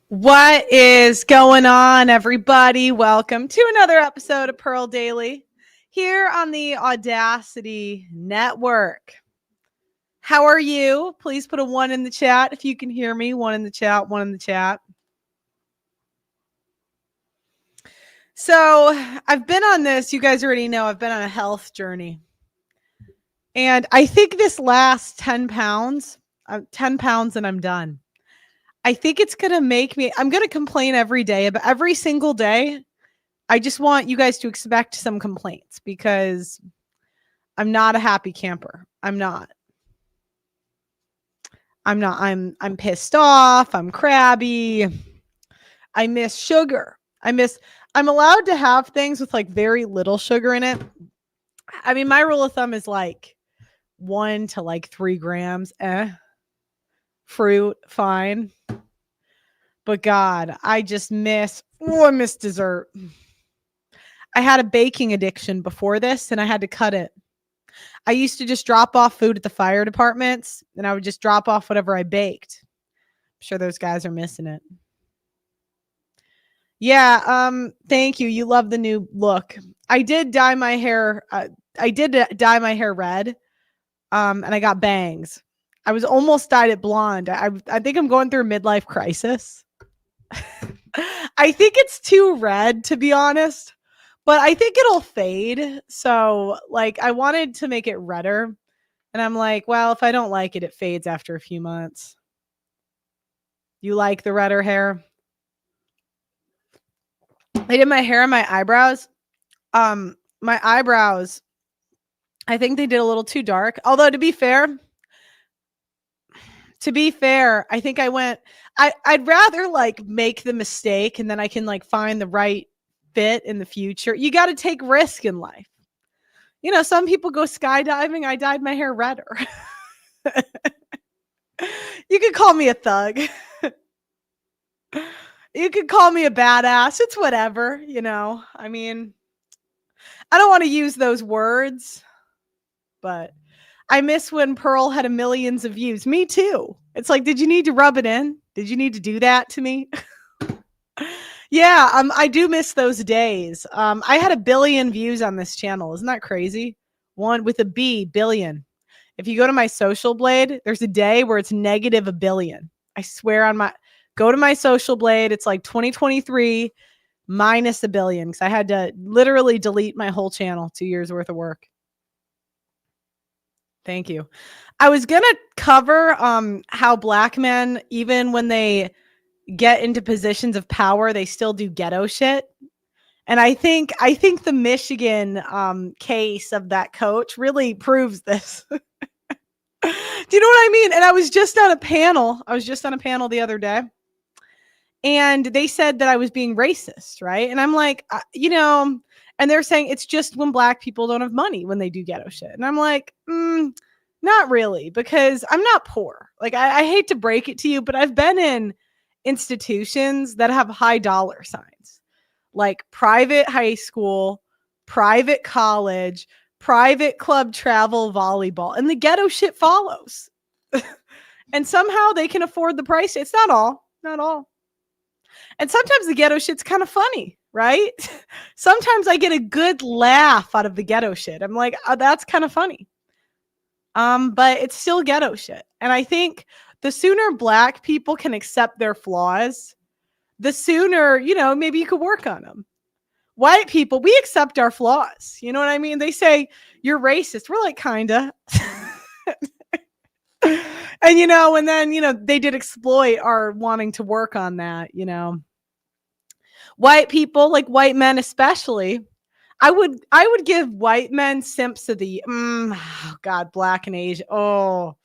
What is going on, everybody? Welcome to another episode of Pearl Daily here on the Audacity Network. How are you? Please put a 1 in the chat if you can hear me. 1 in the chat, 1 in the chat. So I've been on this, you guys already know, I've been on a health journey. And I think this last 10 pounds, 10 pounds and I'm done. I think it's going to make me, I'm going to complain every day, but every single day, I just want you guys to expect some complaints because I'm not a happy camper. I'm not. I'm pissed off. I'm crabby. I miss sugar. I'm allowed to have things with like very little sugar in it. I mean, my rule of thumb is like 1 to like 3 grams. Fruit, fine. But God, I miss dessert. I had a baking addiction before this and I had to cut it. I used to just drop off food at the fire departments and I would just drop off whatever I baked. I'm sure those guys are missing it. Yeah, thank you. You love the new look. I did dye my hair. I did dye my hair red. And I got bangs. I was almost dyed it blonde. I think I'm going through a midlife crisis. I think it's too red, to be honest, but I think it'll fade. So, like, I wanted to make it redder. And I'm like, well, if I don't like it, it fades after a few months. You like the redder hair? I did my hair and my eyebrows. My eyebrows, I think they did a little too dark. Although to be fair, I think I'd rather like make the mistake and then I can like find the right fit in the future. You got to take risk in life. You know, some people go skydiving. I dyed my hair redder. You could call me a thug. You could call me a badass. It's whatever, you know. I mean, I don't want to use those words, but I miss when Pearl had millions of views. Me too. It's like, did you need to rub it in? Did you need to do that to me? Yeah, I do miss those days. I had 1 billion views on this channel. Isn't that crazy? 1 with a B, billion. If you go to my social blade, there's a day where it's negative 1 billion. I swear go to my social blade. It's like 2023 minus 1 billion because I had to literally delete my whole channel, 2 years worth of work. Thank you. I was going to cover how Black men, even when they get into positions of power, they still do ghetto shit. And I think the Michigan case of that coach really proves this. Do you know what I mean? And I was just on a panel the other day. And they said that I was being racist, right? And I'm like, you know, and they're saying it's just when Black people don't have money when they do ghetto shit. And I'm like, not really, because I'm not poor. Like, I hate to break it to you, but I've been in institutions that have high dollar signs, like private high school, private college, private club travel volleyball, and the ghetto shit follows. And somehow they can afford the price. It's not all. And sometimes the ghetto shit's kind of funny, right? Sometimes I get a good laugh out of the ghetto shit. I'm like, oh, that's kind of funny. But it's still ghetto shit. And I think the sooner Black people can accept their flaws, the sooner, you know, maybe you could work on them. White people, we accept our flaws. You know what I mean? They say, you're racist. We're like, kinda. And, you know, and then, you know, they did exploit our wanting to work on that, you know. White people, like white men especially, I would give white men simps of the, God, Black and Asian. Oh,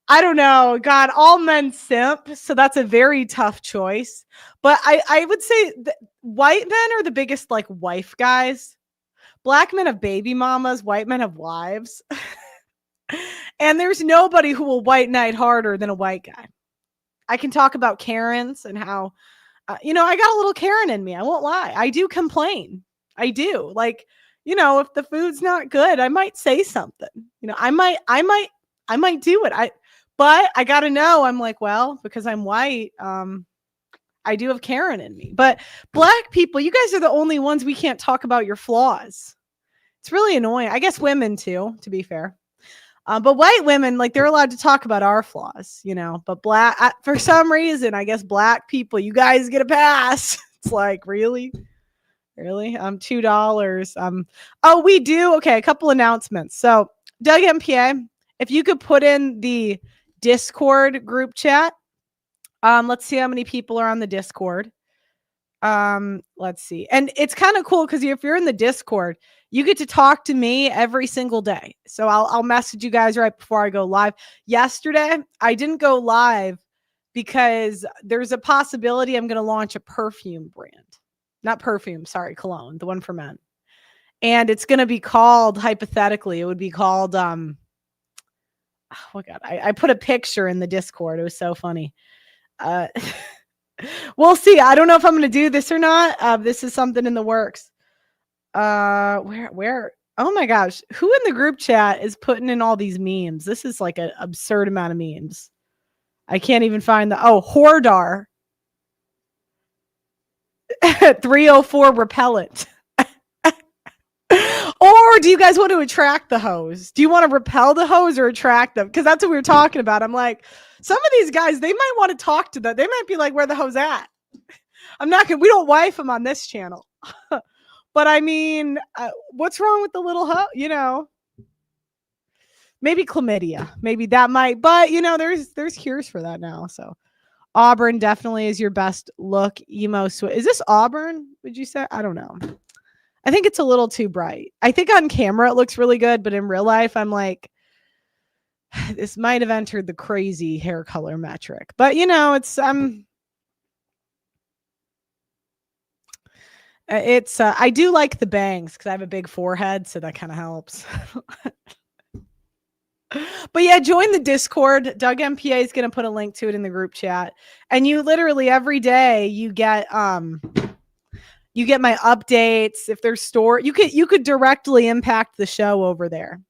I don't know. God, all men simp. So that's a very tough choice. But I would say that white men are the biggest like wife guys. Black men have baby mamas. White men have wives. And there's nobody who will white knight harder than a white guy. I can talk about Karens and how, you know, I got a little Karen in me. I won't lie. I do complain. I do. Like, you know, if the food's not good, I might say something. You know, I might do it. But I got to know, I'm like, well, because I'm white, I do have Karen in me. But black people, you guys are the only ones we can't talk about your flaws. It's really annoying. I guess women too, to be fair. But white women, like, they're allowed to talk about our flaws, you know. But for some reason, I guess black people, you guys get a pass. It's like, really? $2. Oh, we do. Okay, a couple announcements. So, Doug MPA, if you could put in the Discord group chat. Let's see how many people are on the Discord. Let's see. And it's kind of cool because if you're in the Discord, you get to talk to me every single day. So I'll message you guys right before I go live. Yesterday, I didn't go live because there's a possibility I'm going to launch a perfume brand. Not perfume, sorry, cologne, the one for men. And it's going to be called, hypothetically, it would be called, oh my God, I put a picture in the Discord. It was so funny. We'll see. I don't know if I'm going to do this or not. This is something in the works. Where? Oh my gosh. Who in the group chat is putting in all these memes? This is like an absurd amount of memes. I can't even find Hordar. 304 repellent. Or do you guys want to attract the hose? Do you want to repel the hose or attract them? Because that's what we were talking about. I'm like, some of these guys, they might want to talk to them. They might be like, where the hose at? We don't wife them on this channel. But I mean, what's wrong with the little hose? You know, maybe chlamydia. Maybe that might, but you know, there's cures for that now. So Auburn definitely is your best look. Emo Is this Auburn? Would you say? I don't know. I think it's a little too bright. I think on camera it looks really good, but in real life, I'm like, this might have entered the crazy hair color metric. But you know, it's I do like the bangs because I have a big forehead, so that kind of helps. But yeah, join the Discord. Doug MPA is going to put a link to it in the group chat, and you literally every day you get my updates. If there's you could directly impact the show over there.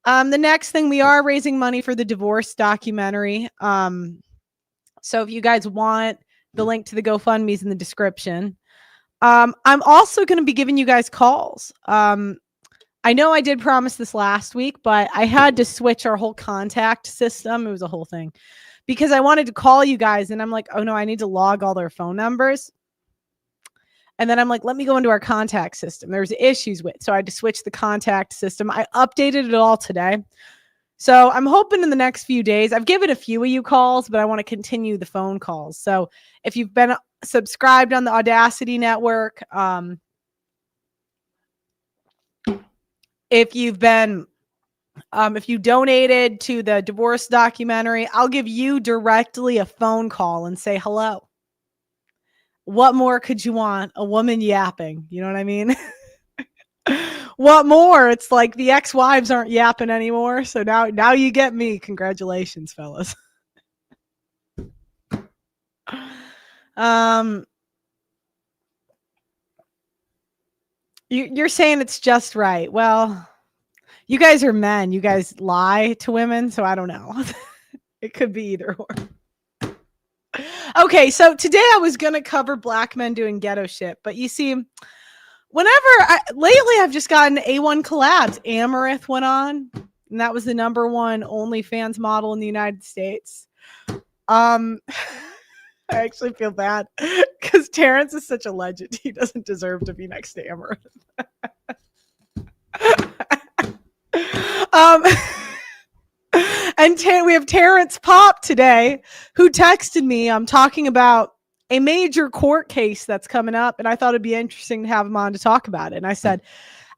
The next thing, we are raising money for the divorce documentary. So if you guys want, the link to the GoFundMe is in the description. I'm also going to be giving you guys calls. I know I did promise this last week, but I had to switch our whole contact system. It was a whole thing because I wanted to call you guys and I'm like, oh no, I need to log all their phone numbers. And then I'm like, let me go into our contact system. There's issues with, so I had to switch the contact system. I updated it all today. So I'm hoping in the next few days, I've given a few of you calls, but I want to continue the phone calls. So if you've been subscribed on the Audacity network, if you donated to the divorce documentary, I'll give you directly a phone call and say hello. What more could you want? A woman yapping. You know what I mean? What more? It's like the ex-wives aren't yapping anymore. So now you get me. Congratulations, fellas. You're saying it's just right. Well, you guys are men. You guys lie to women. So I don't know. It could be either or. Okay, so today I was going to cover black men doing ghetto shit, but you see, lately I've just gotten A1 collabs. Amaranth went on, and that was the #1 OnlyFans model in the United States. I actually feel bad because Terrance is such a legend. He doesn't deserve to be next to Amaranth. And we have Terrance Popp today, who texted me. I'm talking about a major court case that's coming up, and I thought it'd be interesting to have him on to talk about it. And I said,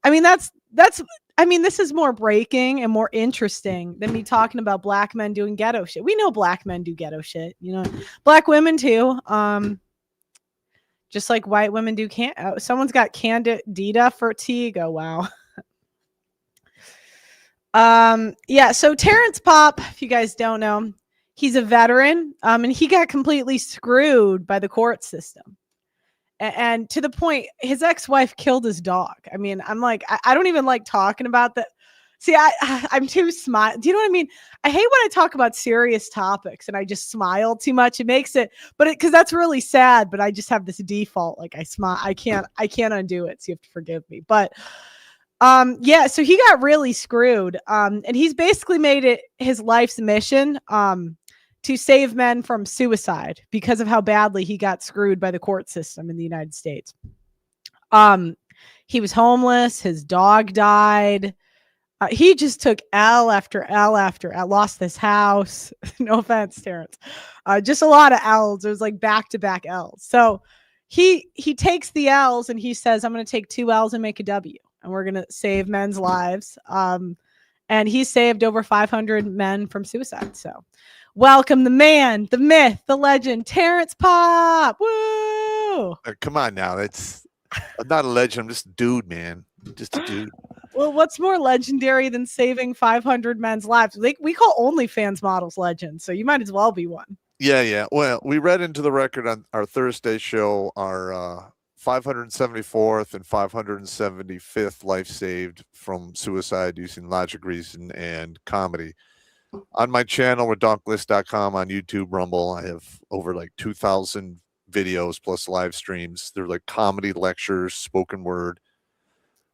I mean, this is more breaking and more interesting than me talking about black men doing ghetto shit. We know black men do ghetto shit, you know, black women too. Just like white women do. Someone's got candida fatigue. Oh wow. Yeah, so Terrance Popp, if you guys don't know, he's a veteran, and he got completely screwed by the court system. And to the point, his ex-wife killed his dog. I mean, I'm like, I don't even like talking about that. See, I'm too smile. Do you know what I mean? I hate when I talk about serious topics and I just smile too much. It makes it, but because that's really sad. But I just have this default, like I smile. I can't undo it. So you have to forgive me. But yeah. So he got really screwed. And he's basically made it his life's mission. To save men from suicide because of how badly he got screwed by the court system in the United States. Um, he was homeless. His dog died. He just took L after L after L, lost this house. No offense, Terrance. Just a lot of L's. It was like back to back L's. So he takes the L's and he says, I'm going to take 2 L's and make a W. And we're going to save men's lives. And he saved over 500 men from suicide. So welcome the man, the myth, the legend, Terrance Popp. Woo! Come on now. I'm not a legend. I'm just a dude, man. Just a dude. Well, what's more legendary than saving 500 men's lives? We call OnlyFans models legends, so you might as well be one. Yeah. Well, we read into the record on our Thursday show, our 574th and 575th life saved from suicide using logic, reason, and comedy. On my channel, redonkulous.com, on YouTube, Rumble, I have over like 2,000 videos plus live streams. They're like comedy lectures, spoken word.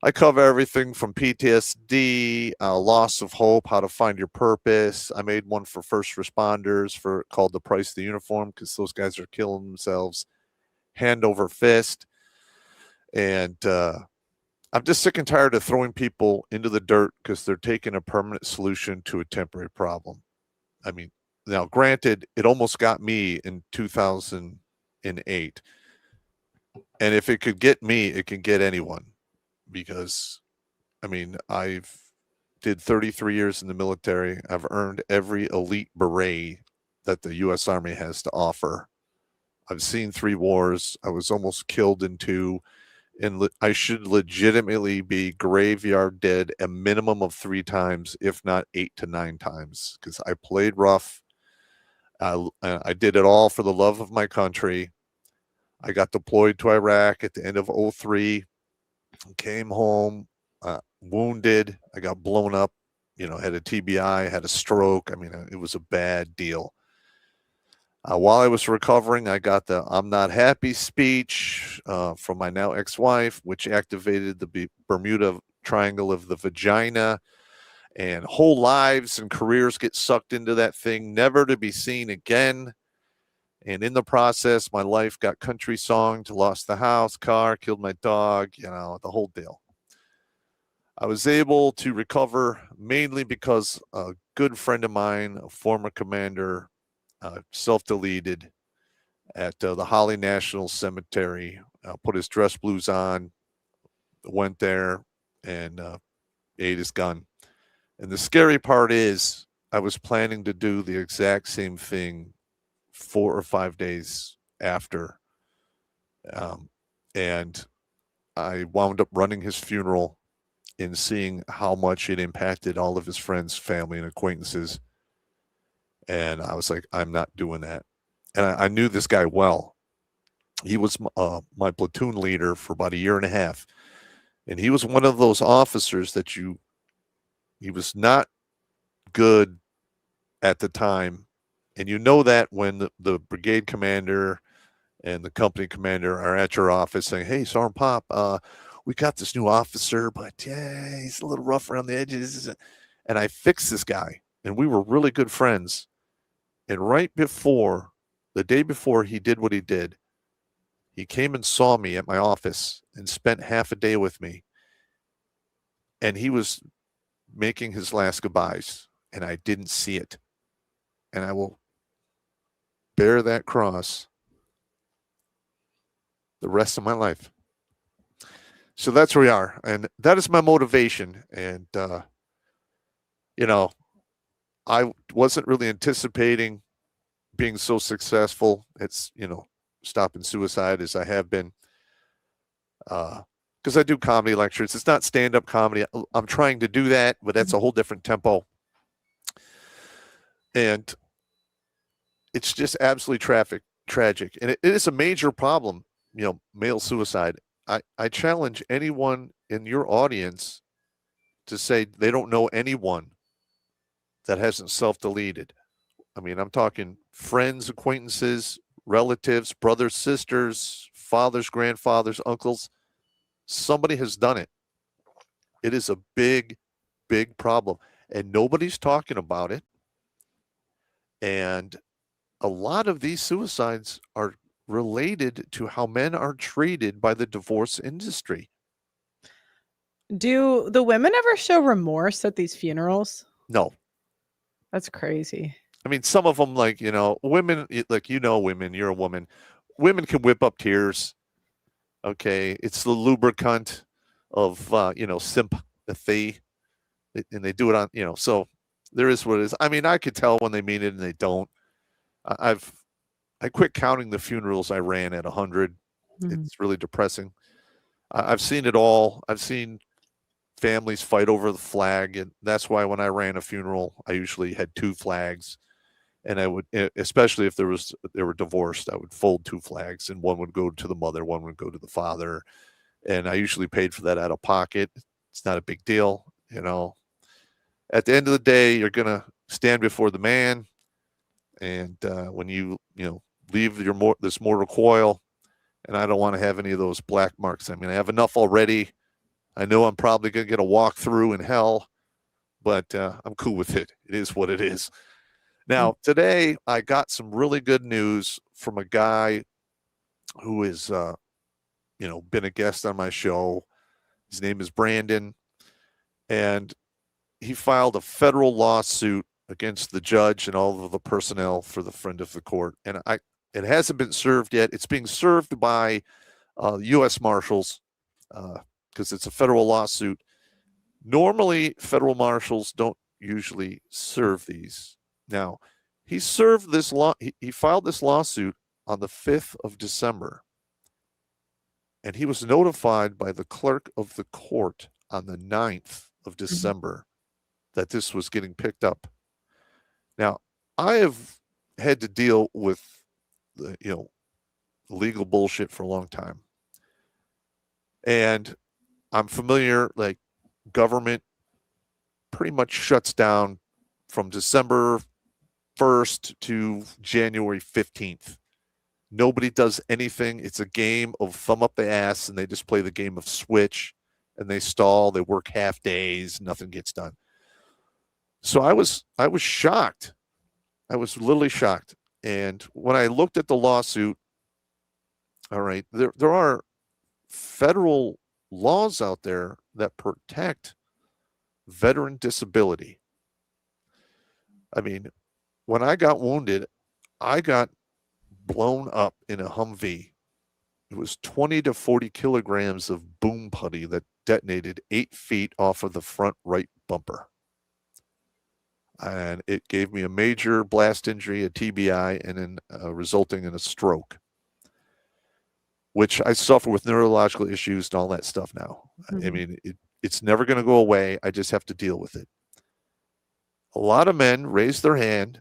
I cover everything from PTSD, loss of hope, how to find your purpose. I made one for first responders called The Price of the Uniform, because those guys are killing themselves hand over fist. And I'm just sick and tired of throwing people into the dirt because they're taking a permanent solution to a temporary problem. I mean, now granted, it almost got me in 2008. And if it could get me, it can get anyone. Because, I mean, I've did 33 years in the military. I've earned every elite beret that the U.S. Army has to offer. I've seen 3 wars. I was almost killed in 2. And I should legitimately be graveyard dead a minimum of 3 times, if not 8 to 9 times, because I played rough. I did it all for the love of my country. I got deployed to Iraq at the end of 2003. Came home, wounded. I got blown up, had a TBI, had a stroke. I mean, it was a bad deal. While I was recovering, I got the I'm not happy speech from my now ex-wife, which activated the Bermuda Triangle of the vagina, and whole lives and careers get sucked into that thing, never to be seen again. And in the process, my life got country songed, lost the house, car, killed my dog, the whole deal. I was able to recover mainly because a good friend of mine, a former commander, self-deleted at the Holly National Cemetery, put his dress blues on, went there, and ate his gun. And the scary part is I was planning to do the exact same thing 4 or 5 days after. And I wound up running his funeral and seeing how much it impacted all of his friends, family, and acquaintances. And I was like, I'm not doing that. And I knew this guy well. He was my platoon leader for about 1.5 years. And he was one of those officers that he was not good at the time. And you know that when the brigade commander and the company commander are at your office saying, hey, Sergeant Popp, we got this new officer, but yeah, he's a little rough around the edges. And I fixed this guy, and we were really good friends. And right before, the day before he did what he did, he came and saw me at my office and spent half a day with me. And he was making his last goodbyes, and I didn't see it. And I will bear that cross the rest of my life. So that's where we are. And that is my motivation. And, I wasn't really anticipating being so successful. It's, stopping suicide as I have been. Because I do comedy lectures. It's not stand-up comedy. I'm trying to do that, but that's a whole different tempo. And it's just absolutely tragic. And it is a major problem, male suicide. I challenge anyone in your audience to say they don't know anyone that hasn't self-deleted. I mean, I'm talking friends, acquaintances, relatives, brothers, sisters, fathers, grandfathers, uncles. Somebody has done it. It is a big, big problem. And nobody's talking about it. And a lot of these suicides are related to how men are treated by the divorce industry. Do the women ever show remorse at these funerals? No. That's crazy. I mean, some of them, like, women, like, women, you're a woman. Women can whip up tears. Okay. It's the lubricant of, sympathy. And they do it on, so there is what it is. I mean, I could tell when they mean it and they don't. I quit counting the funerals I ran at 100. It's really depressing. I've seen it all. I've seen families fight over the flag, and that's why when I ran a funeral, I usually had 2 flags, and I would, especially if they were divorced, I would fold 2 flags, and one would go to the mother, one would go to the father, and I usually paid for that out of pocket. It's not a big deal, At the end of the day, you're gonna stand before the man, and when you leave this mortal coil, and I don't want to have any of those black marks. I mean, I have enough already. I know I'm probably going to get a walkthrough in hell, but I'm cool with it. It is what it is. Now, today, I got some really good news from a guy who has, been a guest on my show. His name is Brandon, and he filed a federal lawsuit against the judge and all of the personnel for the friend of the court. And it hasn't been served yet. It's being served by U.S. Marshals because it's a federal lawsuit. Normally, federal marshals don't usually serve these. Now, he served this law. He filed this lawsuit on the 5th of December, and he was notified by the clerk of the court on the 9th of December that this was getting picked up. Now, I have had to deal with the, legal bullshit for a long time. And I'm familiar, like, government pretty much shuts down from December 1st to January 15th. Nobody does anything. It's a game of thumb up the ass, and they just play the game of switch, and they stall. They work half days. Nothing gets done. So I was shocked. I was literally shocked. And when I looked at the lawsuit, all right, there are federal laws out there that protect veteran disability. I mean, when I got wounded, I got blown up in a Humvee. It was 20 to 40 kilograms of boom putty that detonated 8 feet off of the front right bumper. And it gave me a major blast injury, a TBI, and then resulting in a stroke, which I suffer with neurological issues and all that stuff now. I mean, it's never going to go away. I just have to deal with it. A lot of men raised their hand,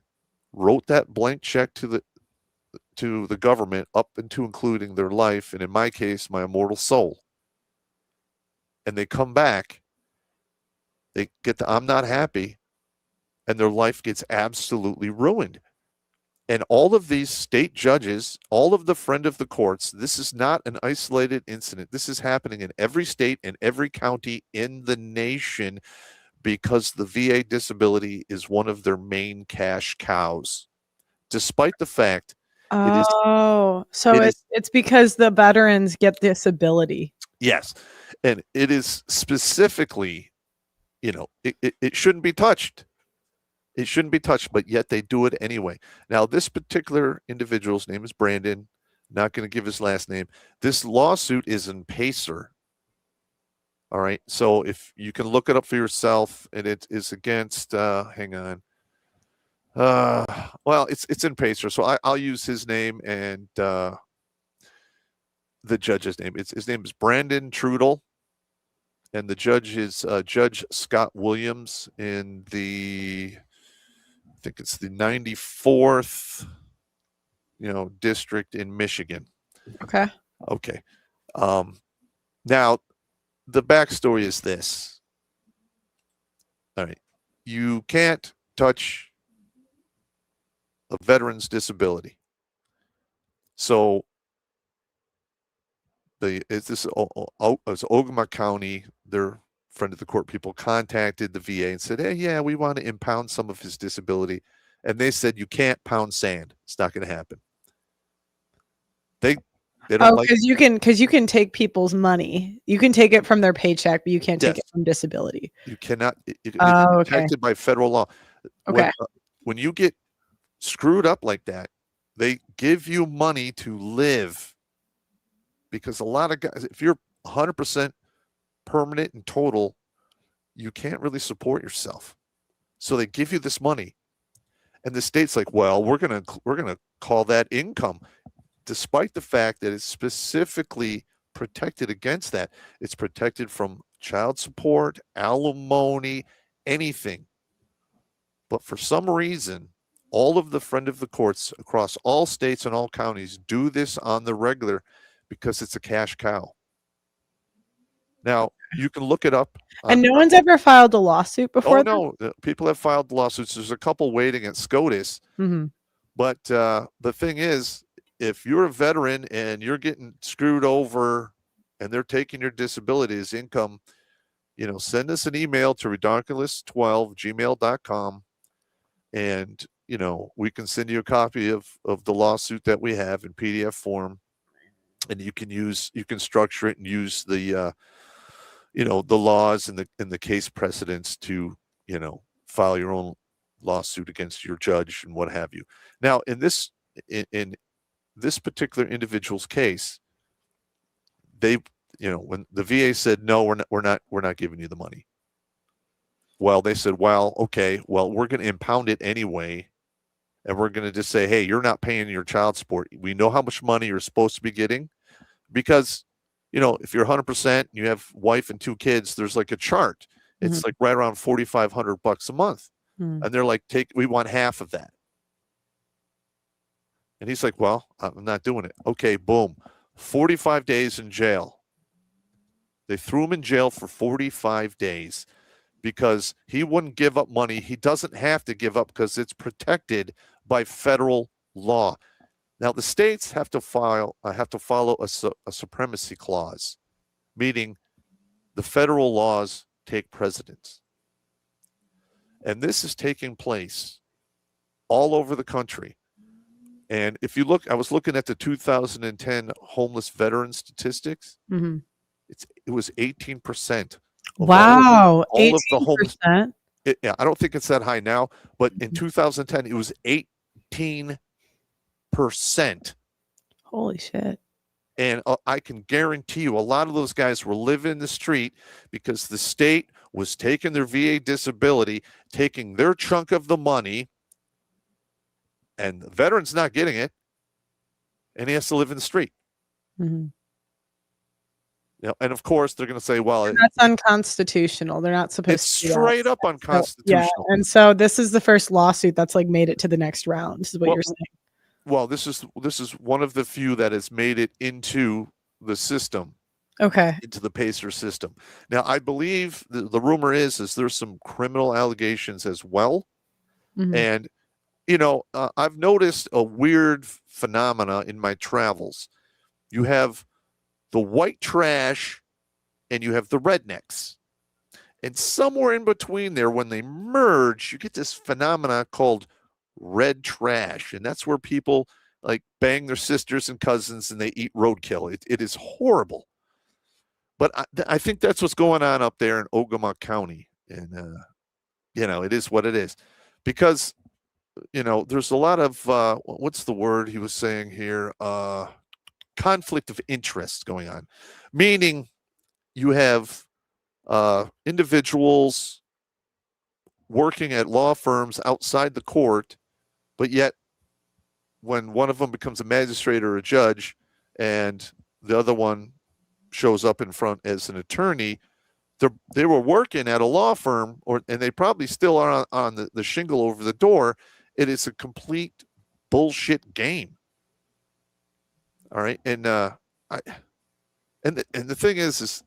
wrote that blank check to the government up into including their life, and in my case, my immortal soul. And they come back, they get the I'm not happy, and their life gets absolutely ruined. And all of these state judges, all of the friend of the courts, this is not an isolated incident. This is happening in every state and every county in the nation because the VA disability is one of their main cash cows, despite the fact it's because the veterans get disability. Yes. And it is specifically, it shouldn't be touched. It shouldn't be touched, but yet they do it anyway. Now, this particular individual's name is Brandon. Not going to give his last name. This lawsuit is in Pacer. All right. So if you can look it up for yourself, and it is against, hang on. Well, it's in Pacer. So I'll use his name and the judge's name. His name is Brandon Trudel. And the judge is Judge Scott Williams in I think it's the 94th, district in Michigan. Okay. Now, the backstory is this. All right. You can't touch a veteran's disability. So it's Ogama County, their friend of the court people contacted the VA and said, hey, yeah, we want to impound some of his disability. And they said, you can't pound sand. It's not going to happen. They don't like. Because you can take people's money. You can take it from their paycheck, but you can't take it Yes, from disability. you cannot. It's Oh, okay. protected by federal law. Okay. When you get screwed up like that, they give you money to live. Because a lot of guys, if you're 100% permanent and total, you can't really support yourself. So they give you this money, and the state's like, well, we're gonna call that income, despite the fact that it's specifically protected against that. It's protected from child support, alimony, anything. But for some reason, all of the friend of the courts across all states and all counties do this on the regular because it's a cash cow. Now, you can look it up. And no one's ever filed a lawsuit before? Oh, no. People have filed lawsuits. There's a couple waiting at SCOTUS. Mm-hmm. But the thing is, if you're a veteran and you're getting screwed over and they're taking your disability as income, send us an email to redonkulous12gmail.com, and we can send you a copy of the lawsuit that we have in PDF form, and you can structure it and use the the laws and the case precedents to file your own lawsuit against your judge and what have you. Now, in this particular individual's case, they when the VA said no, we're not giving you the money. Well, they said, well, okay, well, we're going to impound it anyway. And we're going to just say, hey, you're not paying your child support. We know how much money you're supposed to be getting, because, if you're 100% and you have wife and 2 kids, there's like a chart. It's like right around $4,500 a month. Mm-hmm. And they're like, we want half of that. And he's like, well, I'm not doing it. Okay, boom. 45 days in jail. They threw him in jail for 45 days because he wouldn't give up money. He doesn't have to give up because it's protected by federal law. Now, the states have to follow a supremacy clause, meaning the federal laws take precedence. And this is taking place all over the country. And if you look, I was looking at the 2010 homeless veteran statistics. Mm-hmm. It was 18%. Wow, all of the homeless. 18%. Yeah, I don't think it's that high now, but in 2010 it was 18%. Holy shit. And I can guarantee you a lot of those guys were living in the street because the state was taking their VA disability, taking their chunk of the money, and the veteran's not getting it, and he has to live in the street. Mm-hmm. And of course, they're going to say, well, that's unconstitutional. They're not supposed it's to do straight that. up unconstitutional. So, yeah. And so this is the first lawsuit that's like made it to the next round, is what you're saying. Well, this is one of the few that has made it into the system. Okay. Into the PACER system. Now, I believe the rumor is there's some criminal allegations as well. Mm-hmm. And, I've noticed a weird phenomena in my travels. You have the white trash and you have the rednecks. And somewhere in between there, when they merge, you get this phenomena called red trash. And that's where people like bang their sisters and cousins and they eat roadkill. It is horrible. But I think that's what's going on up there in Ogama County. And, it is what it is. Because, there's a lot of, what's the word he was saying here? Conflict of interest going on. Meaning you have individuals working at law firms outside the court, but yet when one of them becomes a magistrate or a judge and the other one shows up in front as an attorney, they were working at a law firm, and they probably still are on the shingle over the door. It is a complete bullshit game. All right, and the thing is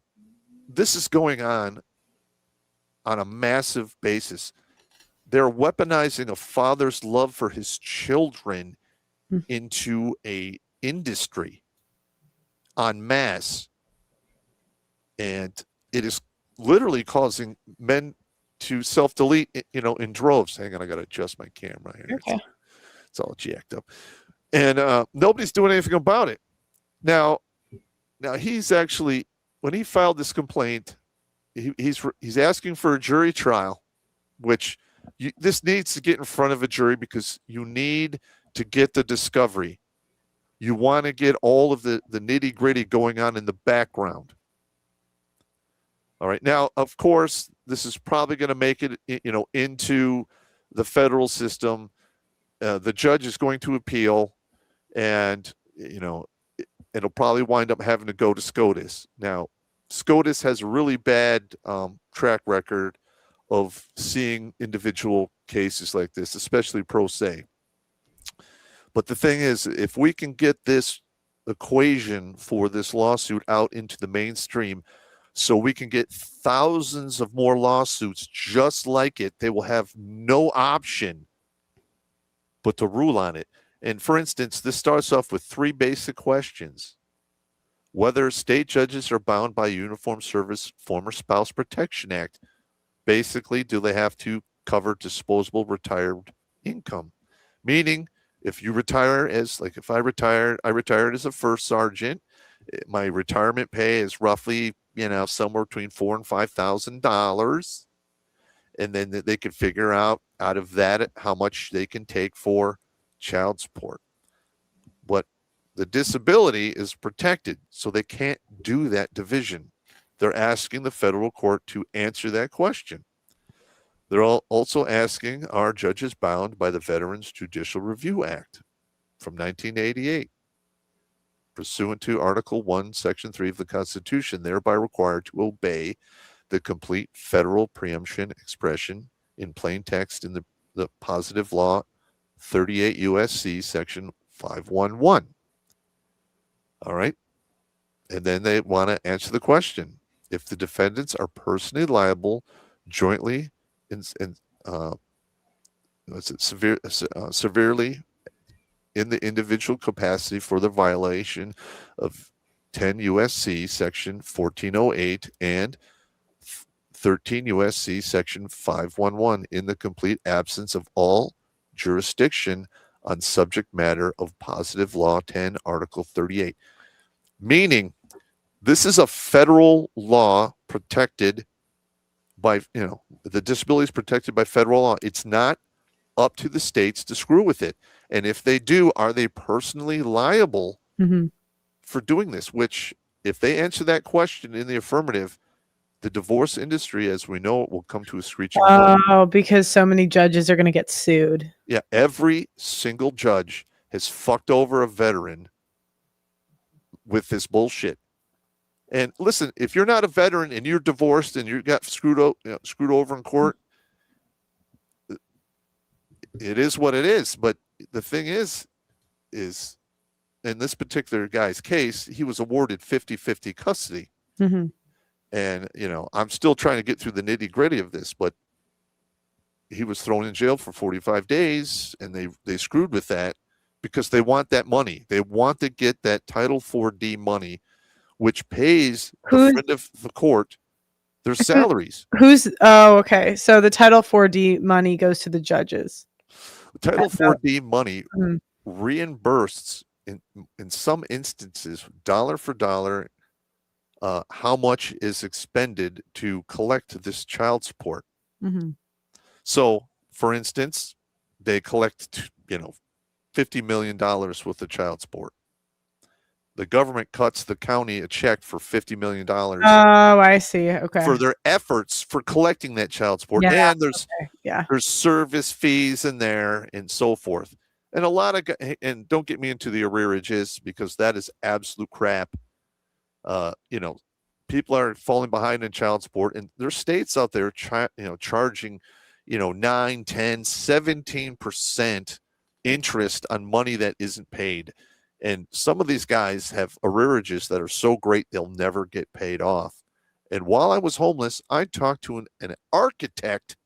this is going on on a massive basis. They're weaponizing a father's love for his children into a industry en masse, and it is literally causing men to self-delete, in droves. Hang on, I got to adjust my camera here. Okay. It's all jacked up, and nobody's doing anything about it. Now he's actually, when he filed this complaint, he's asking for a jury trial, which this needs to get in front of a jury because you need to get the discovery. You want to get all of the nitty gritty going on in the background. All right. Now, of course, this is probably going to make it, into the federal system. The judge is going to appeal, and, it'll probably wind up having to go to SCOTUS. Now, SCOTUS has a really bad track record of seeing individual cases like this, especially pro se. But the thing is, if we can get this equation for this lawsuit out into the mainstream, so we can get thousands of more lawsuits just like it, they will have no option but to rule on it. And for instance, this starts off with 3 basic questions. Whether state judges are bound by Uniform Service Former Spouse Protection Act. Basically, do they have to cover disposable retired income? Meaning, if you retire if I retired as a first sergeant, my retirement pay is roughly, somewhere between $4,000 and $5,000. And then they could figure out of that how much they can take for child support. But the disability is protected, so they can't do that division. They're asking the federal court to answer that question. They're also asking, are judges bound by the Veterans Judicial Review Act from 1988, pursuant to Article 1, Section 3 of the Constitution, thereby required to obey the complete federal preemption expression in plain text in the positive law 38 U.S.C. Section 511. All right. And then they want to answer the question. If the defendants are personally liable jointly severely in the individual capacity for the violation of 10 U.S.C. Section 1408 and 13 U.S.C. Section 511 in the complete absence of all jurisdiction on subject matter of positive law 10, Article 38. Meaning, this is a federal law protected by, the disability is protected by federal law. It's not up to the states to screw with it. And if they do, are they personally liable for doing this? Which, if they answer that question in the affirmative, the divorce industry, as we know it, will come to a screeching halt. Oh, because so many judges are going to get sued. Yeah, every single judge has fucked over a veteran with this bullshit. And listen, if you're not a veteran and you're divorced and you got screwed over in court, it is what it is. But the thing is in this particular guy's case, he was awarded 50-50 custody. Mm-hmm. And, I'm still trying to get through the nitty gritty of this, but he was thrown in jail for 45 days and they screwed with that because they want that money. They want to get that Title 4D money, which pays a friend of the court their salaries. Okay. So the Title 4D money goes to the judges. The Title 4D money reimburses, in some instances, dollar for dollar, how much is expended to collect this child support. Mm-hmm. So, for instance, they collect, $50 million worth of child support. The government cuts the county a check for $50 million. Oh, I see. Okay. For their efforts for collecting that child support. Yeah. And there's service fees in there and so forth. And a lot of, and don't get me into the arrearages because that is absolute crap. People are falling behind in child support, and there's states out there, charging, 9, 10, 17% interest on money that isn't paid. And some of these guys have arrearages that are so great they'll never get paid off. And while I was homeless, I talked to an architect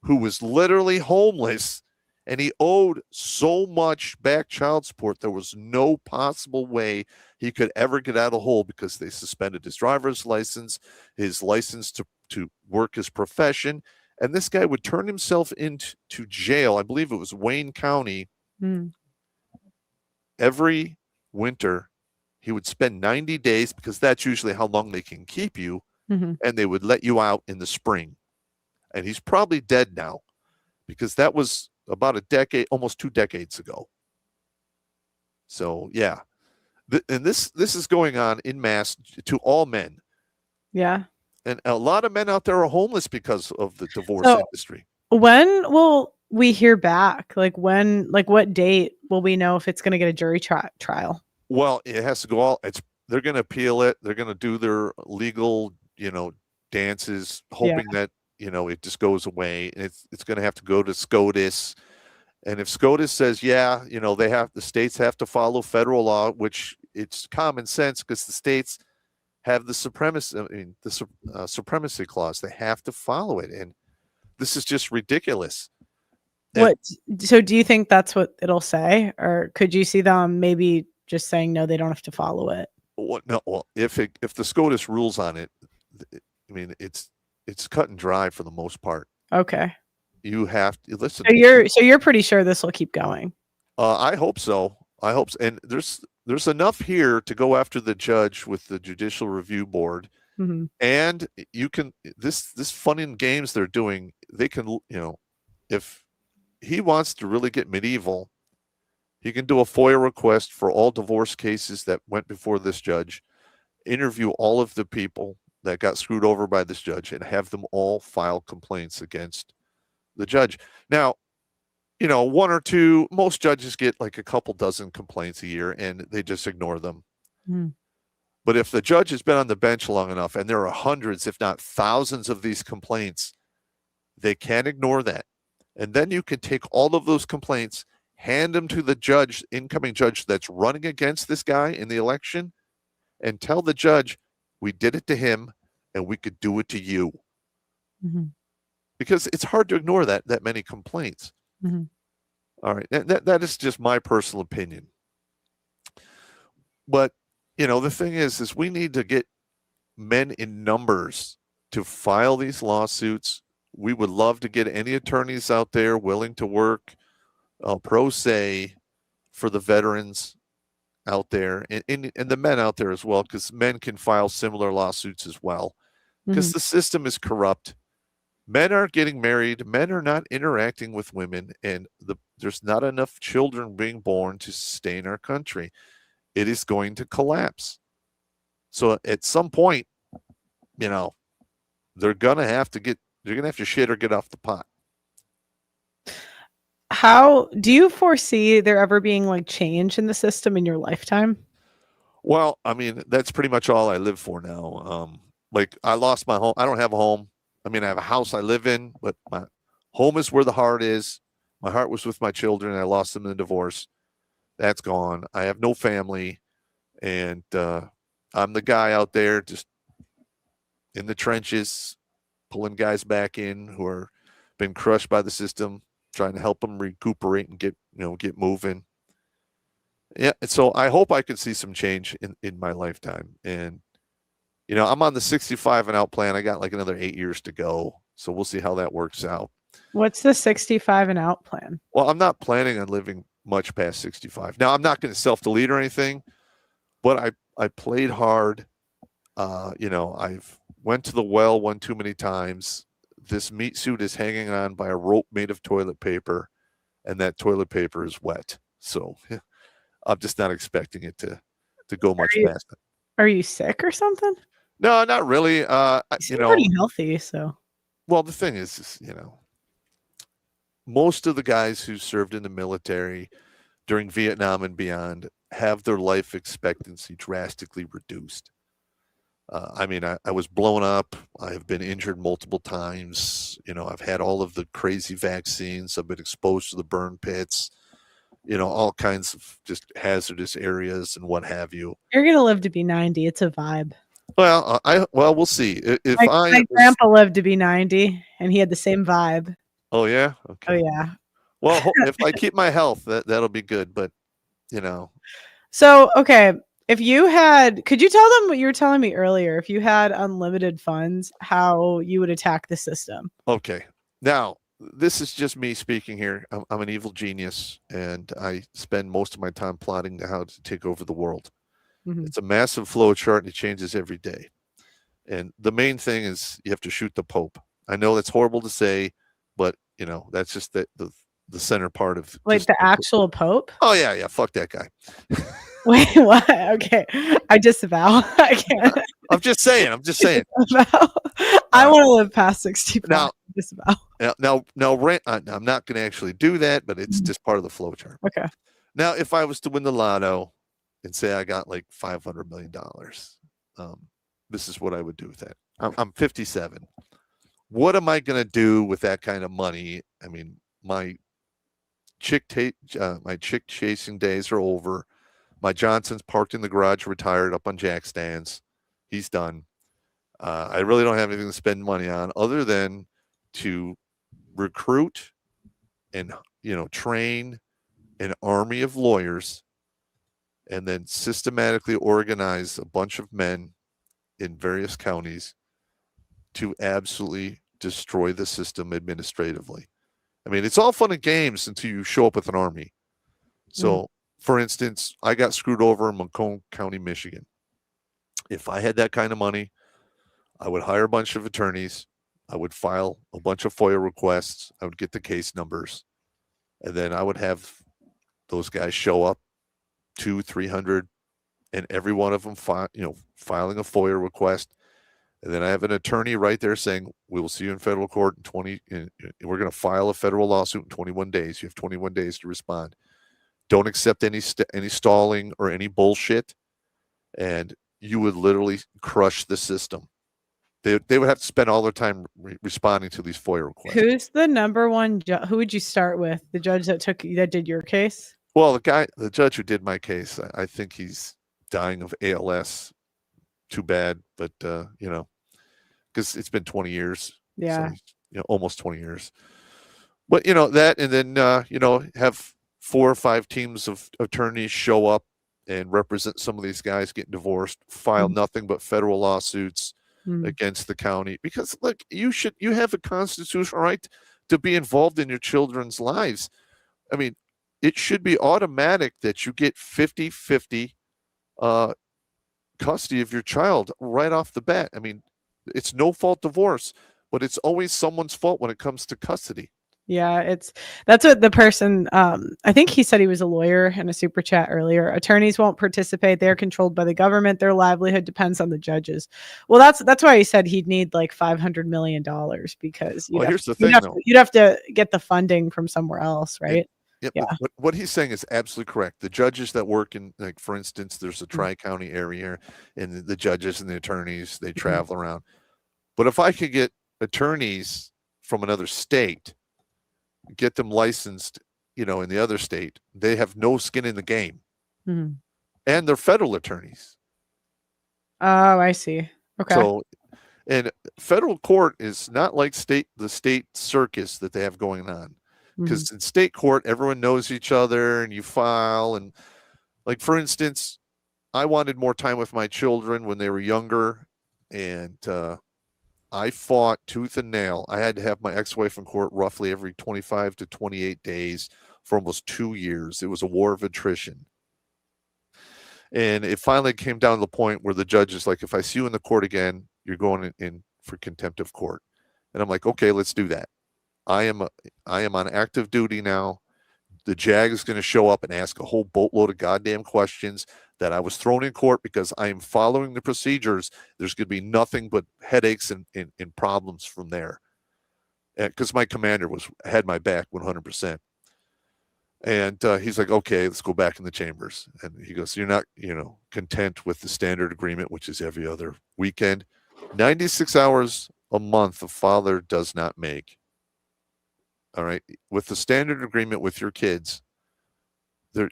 who was literally homeless, and he owed so much back child support there was no possible way he could ever get out of the hole, because they suspended his driver's license, his license to work his profession, and this guy would turn himself into jail. I believe it was Wayne County. Mm. Every winter he would spend 90 days, because that's usually how long they can keep you, Mm-hmm. and they would let you out in the spring. And he's probably dead now, because that was about a decade, almost 2 decades ago. So yeah, and this is going on in mass to all men, Yeah. and a lot of men out there are homeless because of the divorce So industry. when will we hear back? Like when? Like what date will we know if it's going to get a jury trial? Well, it has to go all. They're going to appeal it. They're going to do their legal, dances, Yeah. hoping that it just goes away. And it's going to have to go to SCOTUS. And if SCOTUS says, yeah, the states have to follow federal law, which it's common sense, because the states have the supremacy clause. They have to follow it, and this is just ridiculous. And What? So do you think that's what it'll say, or could you see them maybe just saying no, they don't have to follow it? no, well, if the SCOTUS rules on it, I mean, it's cut and dry for the most part. Okay. You have to listen. So you're pretty sure this will keep going. I hope so. I hope so. And there's enough here to go after the judge with the Judicial Review Board. Mm-hmm. And you can this fun and games they're doing. They can, if he wants to really get medieval, he can do a FOIA request for all divorce cases that went before this judge, interview all of the people that got screwed over by this judge, and have them all file complaints against the judge. Now, one or two, most judges get like a couple dozen complaints a year, and they just ignore them. Mm-hmm. But if the judge has been on the bench long enough, and there are hundreds, if not thousands of these complaints, they can't ignore that. And then you can take all of those complaints, hand them to the judge, incoming judge that's running against this guy in the election, and tell the judge, we did it to him and we could do it to you. Mm-hmm. Because it's hard to ignore that many complaints. Mm-hmm. All right. That is just my personal opinion. But, the thing is we need to get men in numbers to file these lawsuits. We would love to get any attorneys out there willing to work pro se for the veterans out there, and the men out there as well, because men can file similar lawsuits as well, because the system is corrupt. Men aren't getting married. Men are not interacting with women, and there's not enough children being born to sustain our country. It is going to collapse. So at some point, they're gonna have to shit or get off the pot. How do you foresee there ever being like change in the system in your lifetime? Well, I mean, that's pretty much all I live for now. Like I lost my home. I don't have a home. I mean, I have a house I live in, but my home is where the heart is. My heart was with my children. I lost them in the divorce. That's gone. I have no family, and I'm the guy out there just in the trenches, pulling guys back in who are been crushed by the system, trying to help them recuperate and get moving. Yeah, so I hope I can see some change in my lifetime. And I'm on the 65 and out plan. I got like another 8 years to go, so we'll see how that works out. What's the 65 and out plan? Well, I'm not planning on living much past 65. Now, I'm not going to self-delete or anything, but I played hard. I've went to the well one too many times. This meat suit is hanging on by a rope made of toilet paper, and that toilet paper is wet. So I'm just not expecting it to go much past it. Are you sick or something? No, not really. You seem pretty healthy, so. Well, the thing is, most of the guys who served in the military during Vietnam and beyond have their life expectancy drastically reduced. I mean, I was blown up. I have been injured multiple times. I've had all of the crazy vaccines. I've been exposed to the burn pits, all kinds of just hazardous areas and what have you. You're going to live to be 90. It's a vibe. Well, we'll see. If My I was, grandpa lived to be 90, and he had the same vibe. oh yeah, Oh okay. yeah. Well, if I keep my health, that'll be good. But you know, So, okay, if you had could you tell them what you were telling me earlier? If you had unlimited funds, how you would attack the system? okay. Now, this is just me speaking here. I'm an evil genius, and I spend most of my time plotting how to take over the world. Mhm. It's a massive flow chart, and it changes every day. And the main thing is you have to shoot the Pope. I know that's horrible to say, but that's just the center part of Like just. the actual pope? Oh yeah, yeah. Fuck that guy. Wait, what? Okay. I disavow. I can't. I'm just saying. I'm just I saying. disavow. All I right. wanna live past 65. Now, Disavow. I'm not going to actually do that, but it's Mhm. just part of the flow chart. Okay. Now, if I was to win the lotto and say I got like $500 million, this is what I would do with that. I'm 57. What am I going to do with that kind of money? I mean, my chick chasing days are over. My Johnson's parked in the garage, retired up on jack stands. He's done. I really don't have anything to spend money on other than to recruit and train an army of lawyers and then systematically organize a bunch of men in various counties to absolutely destroy the system administratively. I mean, it's all fun and games until you show up with an army. Mhm. So, for instance, I got screwed over in Macomb County, Michigan. If I had that kind of money, I would hire a bunch of attorneys. I would file a bunch of FOIA requests. I would get the case numbers. And then I would have those guys show up, 300, and every one of them filing a FOIA request. And then I have an attorney right there saying, "We will see you in federal court in 20. We're going to file a federal lawsuit in 21 days. You have 21 days to respond. Don't accept any stalling or any bullshit." And you would literally crush the system. They would have to spend all their time responding to these FOIA requests. Who's the number one who would you start with? The judge that did your case? Well, the judge who did my case, I think he's dying of ALS. Too bad, but because it's been 20 years, so Yeah. he's almost 20 years. But that, and then have 4 or 5 teams of attorneys show up and represent some of these guys getting divorced, file Mhm. nothing but federal lawsuits Mhm. against the county because look, you have a constitutional right to be involved in your children's lives. I mean, it should be automatic that you get 50-50 uh, custody of your child right off the bat. I mean, it's no fault divorce, but it's always someone's fault when it comes to custody. Yeah, that's what the person I think he said he was a lawyer in a super chat earlier. Attorneys won't participate. They're controlled by the government. Their livelihood depends on the judges. Well, that's why he said he'd need like $500 million because Well, here's the thing, though. you'd have to get the funding from somewhere else, It, right? Yeah. what he's saying is absolutely correct. The judges that work in, like, for instance, there's a Mhm. tri-county area, and the judges and the attorneys they Mhm. travel around. But if I could get attorneys from another state, get them licensed, in the other state, they have no skin in the game, Mhm. and they're federal attorneys. Oh, I see. Okay. So, and federal court is not like the state circus that they have going on. Mhm. Because in state court, everyone knows each other and you file. And, like, for instance, I wanted more time with my children when they were younger. And I fought tooth and nail. I had to have my ex wife in court roughly every 25 to 28 days for almost 2 years. It was a war of attrition. And it finally came down to the point where the judge is like, if I see you in the court again, you're going in for contempt of court. And I'm like, okay, let's do that. I am on active duty now. The JAG is going to show up and ask a whole boatload of goddamn questions that I was thrown in court because I am following the procedures. There's going to be nothing but headaches and problems from there. Because my commander had my back 100%. And he's like, okay, let's go back in the chambers. And he goes, you're not, content with the standard agreement, which is every other weekend. 96 hours a month a father does not make. All right. With the standard agreement with your kids,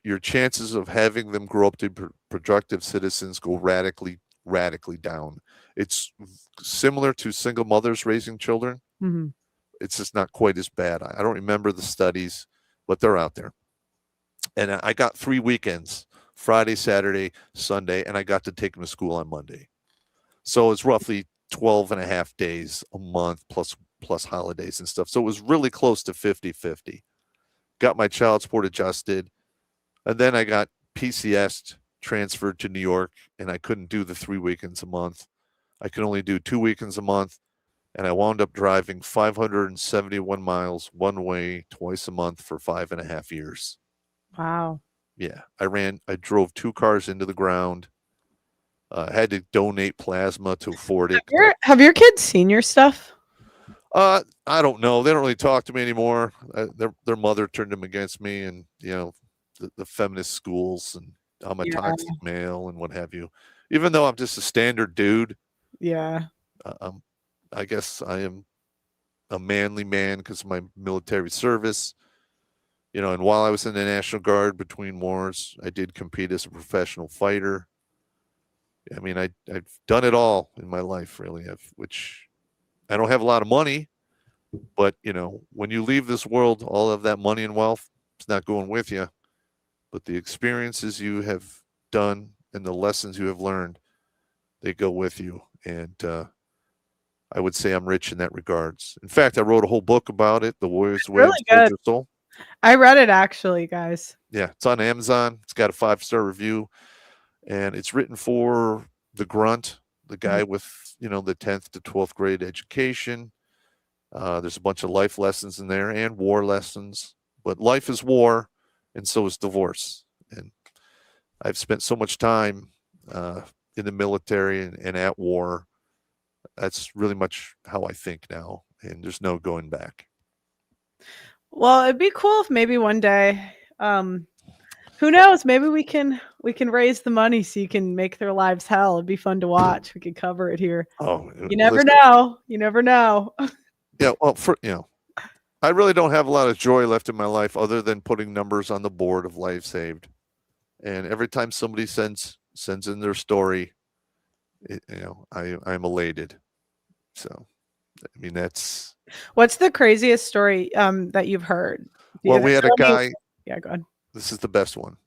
your chances of having them grow up to be productive citizens go radically, radically down. It's similar to single mothers raising children. Mhm. It's just not quite as bad. I don't remember the studies, but they're out there. And I got 3 weekends, Friday, Saturday, Sunday, and I got to take them to school on Monday. So it's roughly 12 and a half days a month plus holidays and stuff. So it was really close to 50-50. Got my child support adjusted, and then I got PCS transferred to New York, and I couldn't do the 3 weekends a month. I could only do 2 weekends a month, and I wound up driving 571 miles one way twice a month for 5.5 years. Wow. Yeah, I drove 2 cars into the ground. Had to donate plasma to afford it. Have your kids seen your stuff? I don't know. They don't really talk to me anymore. Their mother turned them against me, and the feminist schools, and I'm a Yeah. toxic male and what have you. Even though I'm just a standard dude, Yeah. I'm, I guess I am a manly man because of my military service. And while I was in the National Guard between wars, I did compete as a professional fighter. I mean, I've done it all in my life, really. Which I don't have a lot of money, but when you leave this world, all of that money and wealth, it's not going with you. But the experiences you have done and the lessons you have learned, they go with you. And I would say I'm rich in that regards. In fact, I wrote a whole book about it, The Warrior's Way of Really good. Soldier Soul. I read it actually, guys. Yeah, it's on Amazon. It's got a 5-star review, and it's written for the grunt, the guy with the 10th to 12th grade education. There's a bunch of life lessons in there and war lessons, but life is war, and so is divorce. And I've spent so much time in the military and at war. That's really much how I think now, and there's no going back. Well, it'd be cool if maybe one day, who knows? Maybe we can raise the money so you can make their lives hell. It'd be fun to watch. We could cover it here. Oh, You never listen, know. You never know. yeah. Well, I really don't have a lot of joy left in my life other than putting numbers on the board of lives saved. And every time somebody sends in their story, I'm elated. So, I mean, that's. What's the craziest story that you've heard? Well, we had a guy. Yeah, go ahead. This is the best one.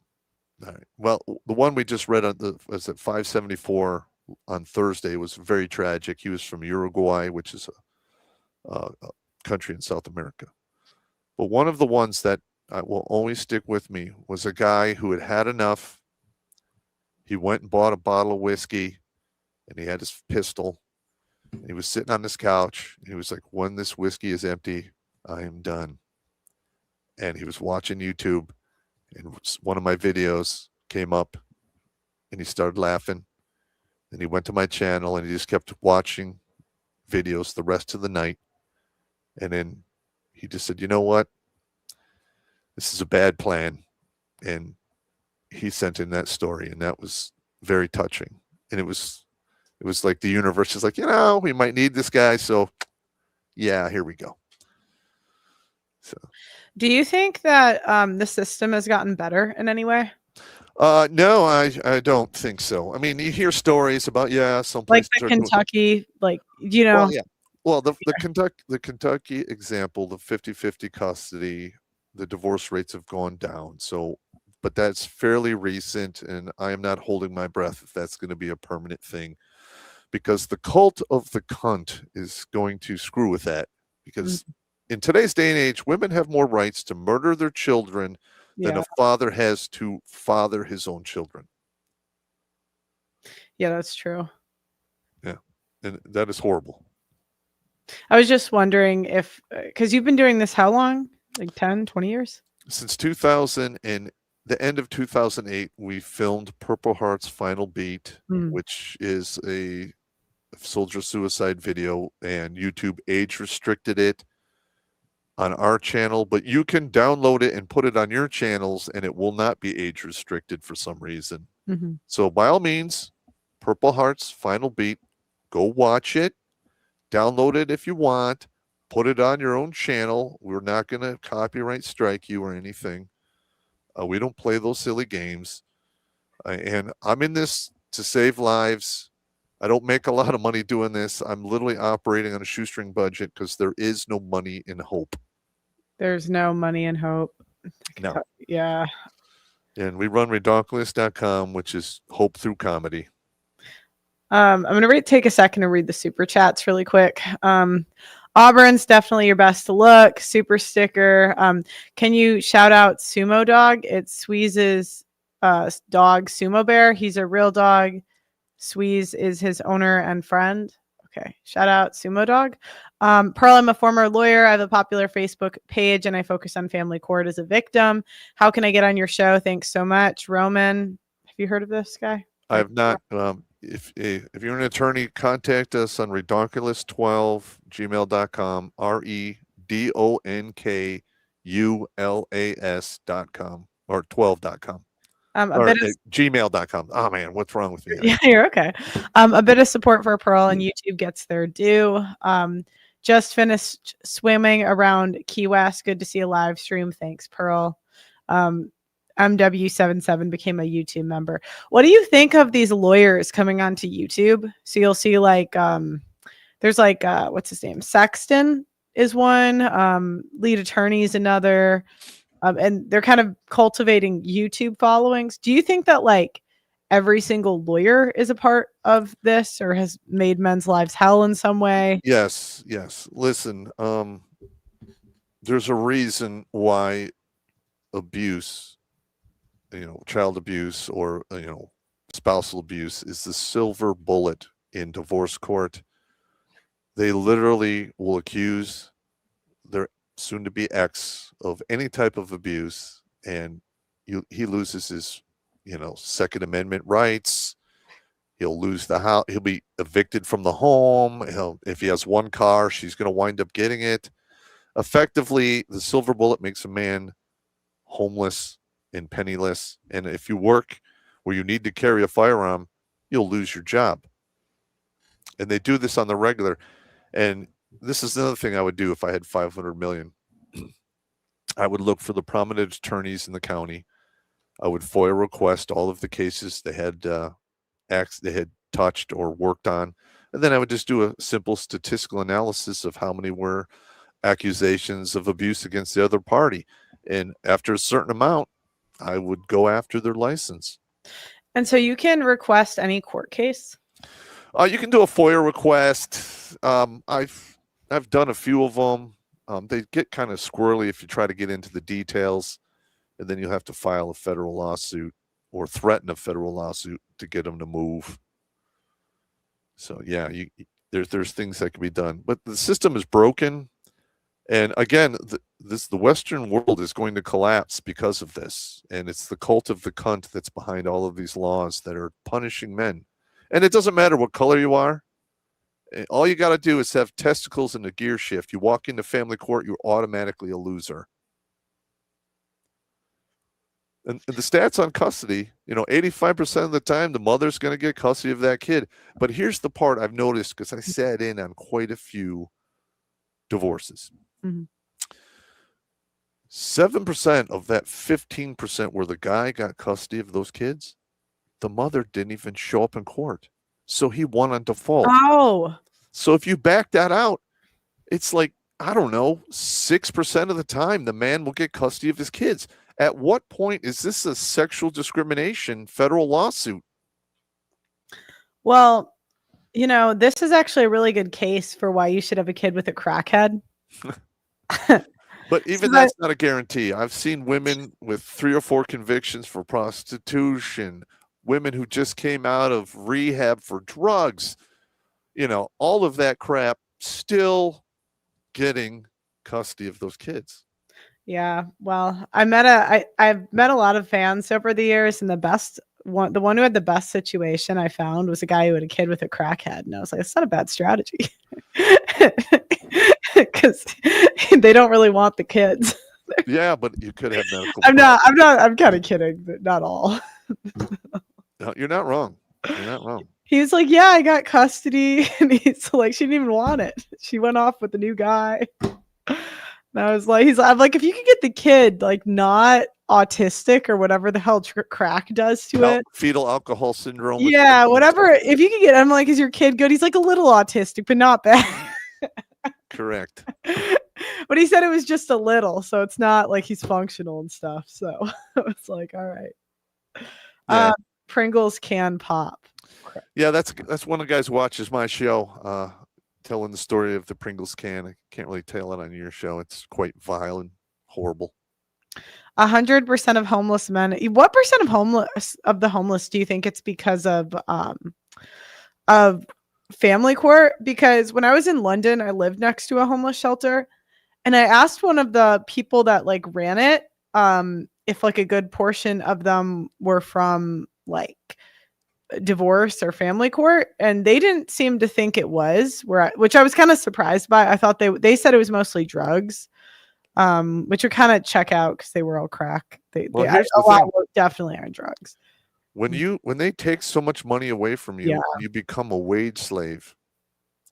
All right. Well, the one we just read was at 574 on Thursday was very tragic. He was from Uruguay, which is a country in South America. But one of the ones that will always stick with me was a guy who had had enough. He went and bought a bottle of whiskey, and he had his pistol. And he was sitting on this couch. And he was like, "When this whiskey is empty, I am done." And he was watching YouTube, and one of my videos came up, and he started laughing. And he went to my channel, and he just kept watching videos the rest of the night. And then he just said, "You know what? This is a bad plan." And he sent in that story, and that was very touching. And it was like the universe is like, we might need this guy, so yeah, here we go. So, do you think that the system has gotten better in any way? No, I don't think so. I mean, you hear stories about some places like the Kentucky, Well, yeah. Well, the Kentucky example, the 50-50 custody, the divorce rates have gone down. So, but that's fairly recent, and I am not holding my breath if that's going to be a permanent thing, because the cult of the cunt is going to screw with that. Because in today's day and age, women have more rights to murder their children than a father has to father his own children. Yeah, that's true. Yeah, and that is horrible. I was just wondering if, because you've been doing this how long? Like 10, 20 years? Since 2000 and the end of 2008, we filmed Purple Heart's Final Beat, which is a soldier suicide video, and YouTube age restricted it on our channel, but you can download it and put it on your channels, and it will not be age restricted for some reason. So by all means, Purple Heart's Final Beat, go watch it, download it if you want, put it on your own channel. We're not going to copyright strike you or anything. We don't play those silly games. And I'm in this to save lives. I don't make a lot of money doing this. I'm literally operating on a shoestring budget because there is no money in hope. There's no money in hope. No. Yeah. And we run redonkulous.com, which is hope through comedy. I'm gonna take a second to read the super chats really quick. Auburn's definitely your best to look. Super sticker. Can you shout out Sumo Dog? It's Sweeze's dog, Sumo Bear. He's a real dog. Sweeze is his owner and friend. Okay, shout out Sumo Dog. Pearl, I'm a former lawyer. I have a popular Facebook page and I focus on family court as a victim. How can I get on your show? Thanks so much. Roman, have you heard of this guy? I have not. If you're an attorney, contact us on redonkulous12gmail.com, redonkulus.com, or 12.com. Or gmail.com. Oh man, what's wrong with me? Yeah, you're okay. A bit of support for Pearl and YouTube gets their due. Just finished swimming around Key West. Good to see a live stream. Thanks, Pearl. MW77 became a YouTube member. What do you think of these lawyers coming onto YouTube? So you'll see like there's like what's his name? Sexton is one, lead attorney is another. And they're kind of cultivating YouTube followings. Do you think that like every single lawyer is a part of this or has made men's lives hell in some way? Yes. Listen, there's a reason why abuse, child abuse or, spousal abuse is the silver bullet in divorce court. They literally will accuse their soon to be ex of any type of abuse, and he loses his, Second Amendment rights. He'll lose the house. He'll be evicted from the home. If he has one car, she's going to wind up getting it. Effectively, the silver bullet makes a man homeless and penniless. And if you work where you need to carry a firearm, you'll lose your job. And they do this on the regular. And this is another thing I would do if I had 500 million. I would look for the prominent attorneys in the county. I would FOIA request all of the cases they had touched or worked on, and then I would just do a simple statistical analysis of how many were accusations of abuse against the other party. And after a certain amount, I would go after their license. And so you can request any court case? You can do a FOIA request. I've done a few of them. They get kind of squirrely if you try to get into the details, and then you'll have to file a federal lawsuit or threaten a federal lawsuit to get them to move. So yeah, there's things that can be done, but the system is broken. And again, the Western world is going to collapse because of this. And it's the cult of the cunt that's behind all of these laws that are punishing men. And it doesn't matter what color you are. All you got to do is have testicles and a gear shift. You walk into family court, you're automatically a loser. And the stats on custody, 85% of the time, the mother's going to get custody of that kid. But here's the part I've noticed, because I sat in on quite a few divorces. 7% of that 15% where the guy got custody of those kids, the mother didn't even show up in court. So he won on default. Oh. So if you back that out, it's like, I don't know, 6% of the time the man will get custody of his kids. At what point is this a sexual discrimination federal lawsuit? Well, this is actually a really good case for why you should have a kid with a crackhead. But even that's not a guarantee. I've seen women with 3 or 4 convictions for prostitution, women who just came out of rehab for drugs, all of that crap, still getting custody of those kids. Yeah, well, I've met a lot of fans over the years, and the one who had the best situation I found was a guy who had a kid with a crackhead, and I was like, it's not a bad strategy, because they don't really want the kids. Yeah, but you could have medical. I'm kind of kidding, but not all. No, you're not wrong. You're not wrong. He's like, yeah, I got custody, and he's like, she didn't even want it. She went off with the new guy. And I was like, I'm like, if you could get the kid, like, not autistic or whatever the hell crack does to it. Fetal alcohol syndrome. Yeah, whatever. If you could get, I'm like, is your kid good? He's like a little autistic, but not bad. Correct. But he said it was just a little, so it's not like he's functional and stuff. So it's like, all right. Yeah. Pringles can pop. Yeah, that's one of the guys who watches my show, telling the story of the Pringles can. I can't really tell it on your show. It's quite vile and horrible. 100% of homeless men. What percent of the homeless do you think it's because of family court? Because when I was in London, I lived next to a homeless shelter, and I asked one of the people that like ran it, if like a good portion of them were from like divorce or family court, and they didn't seem to think it was, which I was kind of surprised by. I thought they said it was mostly drugs, which would kind of check out because they were all crack. Here's the thing. Definitely on drugs. When they take so much money away from you, you become a wage slave,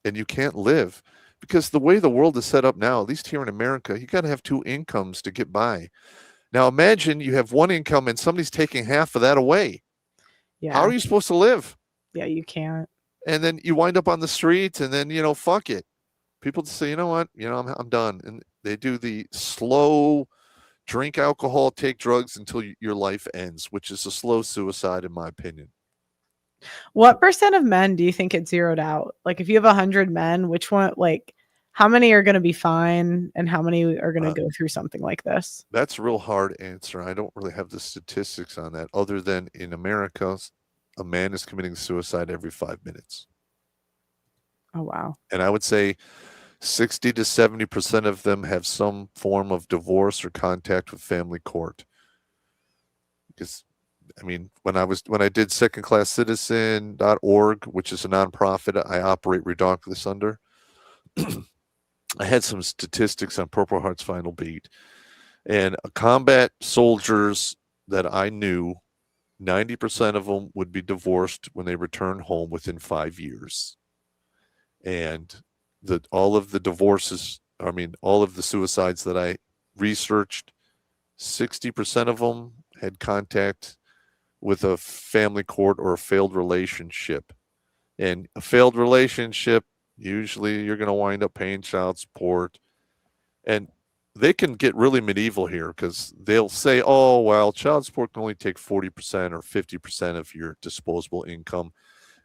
and you can't live, because the way the world is set up now, at least here in America, you got to have two incomes to get by. Now imagine you have one income and somebody's taking half of that away. Yeah. How are you supposed to live? Yeah, you can't. And then you wind up on the streets, and then, fuck it. People just say, you know what, I'm done. And they do the slow drink alcohol, take drugs until your life ends, which is a slow suicide, in my opinion. What percent of men do you think it zeroed out? Like, if you have 100 men, which one, like, how many are going to be fine and how many are going to go through something like this? That's a real hard answer. I don't really have the statistics on that, other than in America, a man is committing suicide every 5 minutes. Oh, wow. And I would say 60 to 70% of them have some form of divorce or contact with family court. Because, I mean, when I did secondclasscitizen.org, which is a nonprofit I operate Redonkulous under, I had some statistics on Purple Heart's Final Beat. And combat soldiers that I knew, 90% of them would be divorced when they return home within 5 years. And all of the suicides that I researched, 60% of them had contact with a family court or a failed relationship. And a failed relationship, usually you're going to wind up paying child support. And they can get really medieval here, because they'll say, oh, well, child support can only take 40% or 50% of your disposable income.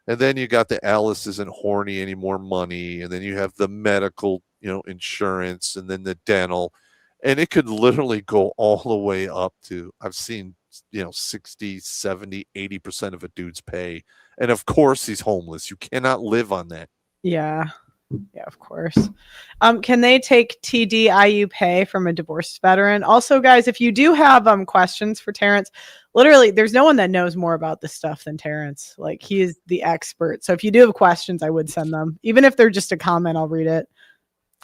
And then you got the Alice isn't horny anymore money. And then you have the medical, insurance, and then the dental. And it could literally go all the way up to, I've seen, 60, 70, 80% of a dude's pay. And of course he's homeless. You cannot live on that. Yeah. Yeah, of course. Can they take TDIU pay from a divorced veteran? Also, guys, if you do have questions for Terrance, literally, there's no one that knows more about this stuff than Terrance. Like, he is the expert. So if you do have questions, I would send them. Even if they're just a comment, I'll read it.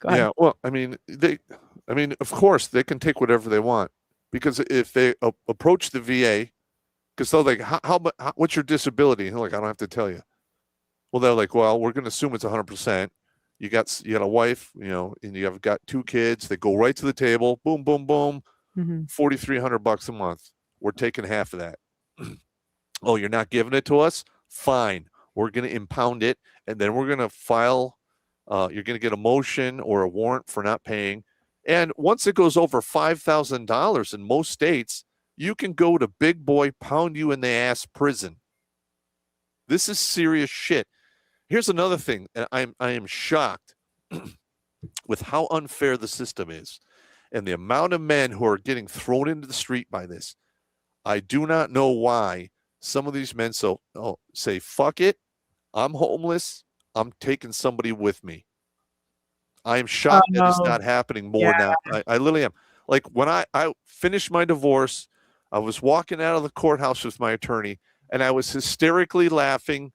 Go ahead. Yeah, well, of course, they can take whatever they want, because if they approach the VA, because they're like, what's your disability? And they're like, I don't have to tell you. Well, they're like, well, we're going to assume it's 100%. You got a wife, and you've got 2 kids. They go right to the table. Boom, boom, boom. $4,300 a month. We're taking half of that. Oh, you're not giving it to us? Fine. We're going to impound it, and then we're going to file. You're going to get a motion or a warrant for not paying. And once it goes over $5,000 in most states, you can go to big boy pound you in the ass prison. This is serious shit. Here's another thing. I am shocked with how unfair the system is and the amount of men who are getting thrown into the street by this. I do not know why some of these men say, fuck it, I'm homeless, I'm taking somebody with me. I am shocked that it's not happening more now. I literally am. Like, when I finished my divorce, I was walking out of the courthouse with my attorney, and I was hysterically laughing,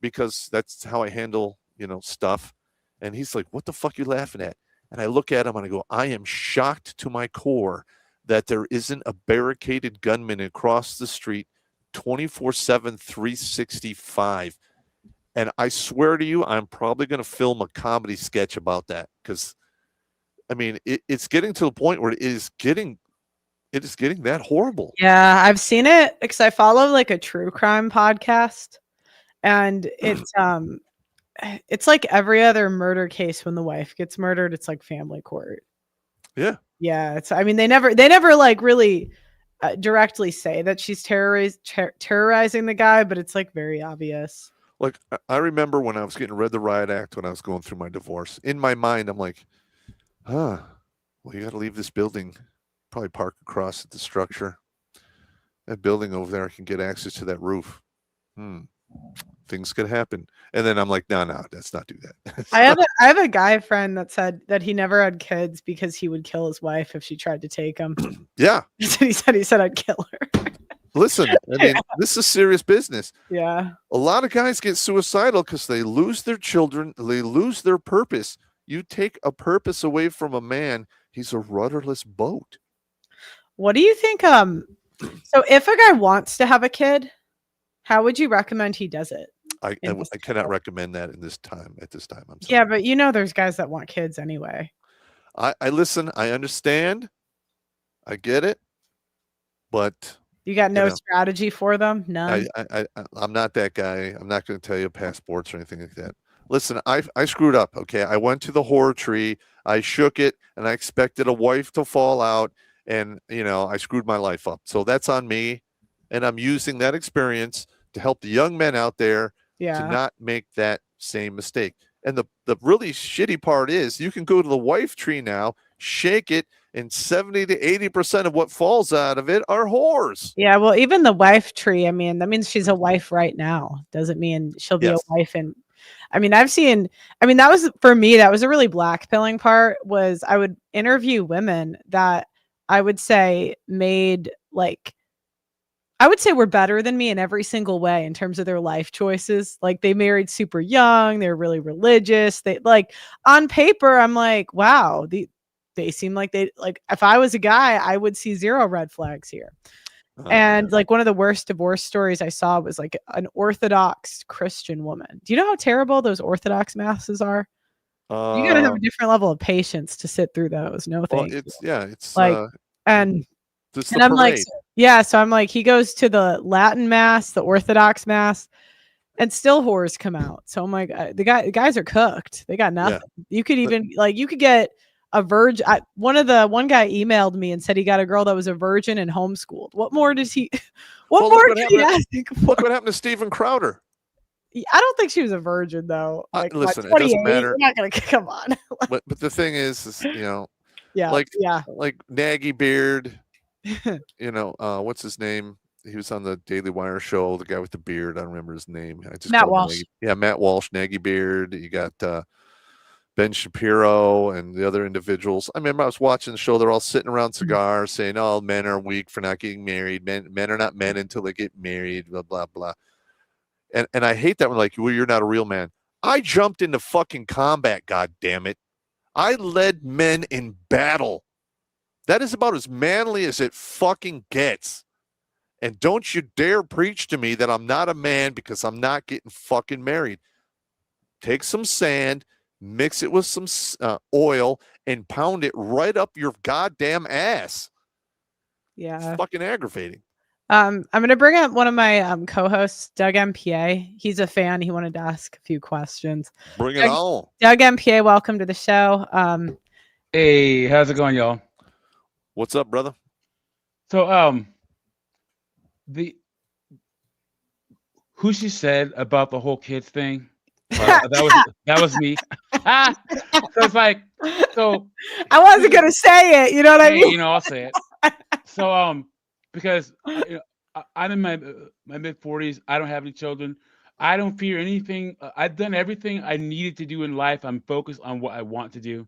because that's how I handle, stuff. And he's like, what the fuck are you laughing at? And I look at him and I go, I am shocked to my core that there isn't a barricaded gunman across the street 24/7, 365. And I swear to you, I'm probably going to film a comedy sketch about that, because, it's getting to the point where it is getting It is getting that horrible. Yeah, I've seen it because I follow like a true crime podcast, and it's like every other murder case when the wife gets murdered, it's like family court. Yeah. Yeah, it's I mean they never like really directly say that she's terrorizing the guy, but it's like very obvious. Like I remember when I was getting read the riot act when I was going through my divorce. In my mind, I'm like, well, you got to leave this building. Probably park across at the structure. That building over there can get access to that roof. Things could happen. And then I'm like, no, let's not do that. I have a guy friend that said that he never had kids because he would kill his wife if she tried to take him. Yeah. He said I'd kill her. Listen, I mean, this is serious business. Yeah. A lot of guys get suicidal because they lose their children, they lose their purpose. You take a purpose away from a man, he's a rudderless boat. What do you think? So if a guy wants to have a kid, how would you recommend he does it? I cannot recommend that at this time. I'm sorry. Yeah, but you know there's guys that want kids anyway. I listen, I understand. I get it. But you got no strategy for them? None. I'm not that guy. I'm not going to tell you passports or anything like that. Listen, I screwed up. Okay. I went to the horror tree, I shook it, and I expected a wife to fall out, and I screwed my life up. So that's on me. And I'm using that experience to help the young men out there to not make that same mistake. And the really shitty part is you can go to the wife tree now, shake it, and 70 to 80% of what falls out of it are whores. Yeah, well, even the wife tree, I mean, that means she's a wife right now. Doesn't mean she'll be a wife. And I mean, that was, for me, that was a really blackpilling part, was I would interview women that I would say were better than me in every single way in terms of their life choices. Like they married super young, they're really religious. They like on paper, I'm like, wow, they seem like if I was a guy, I would see zero red flags here. And like one of the worst divorce stories I saw was like an Orthodox Christian woman. Do you know how terrible those Orthodox masses are? You gotta have a different level of patience to sit through those. No thanks. It's like and I'm like, yeah, so I'm like, he goes to the Latin mass, the Orthodox mass, and still whores come out. So I'm like, the guys are cooked. They got nothing. Yeah. You could even you could get a virgin. One guy emailed me and said he got a girl that was a virgin and homeschooled. What more does he? What more can he ask for? Look what happened to Steven Crowder. I don't think she was a virgin though. Like, listen, it doesn't matter. You're not gonna come on. but the thing is like Nagy Beard. What's his name? He was on the Daily Wire show. The guy with the beard. I don't remember his name. Matt Walsh. Matt Walsh, Nagy Beard. You got Ben Shapiro and the other individuals. I remember I was watching the show. They're all sitting around cigars saying, "Oh, men are weak for not getting married. Men are not men until they get married." Blah blah blah. And I hate that one. Like, well, you're not a real man. I jumped into fucking combat. God damn it! I led men in battle. That is about as manly as it fucking gets. And don't you dare preach to me that I'm not a man because I'm not getting fucking married. Take some sand, mix it with some oil, and pound it right up your goddamn ass. Yeah. It's fucking aggravating. I'm going to bring up one of my co-hosts, Doug MPA. He's a fan. He wanted to ask a few questions. Bring it on. Doug MPA, welcome to the show. Hey, how's it going, y'all? What's up, brother? So, who she said about the whole kids thing? That was me. So it's like, I wasn't gonna say it. You know what I mean? I'll say it. So, because I'm in my mid 40s, I don't have any children. I don't fear anything. I've done everything I needed to do in life. I'm focused on what I want to do.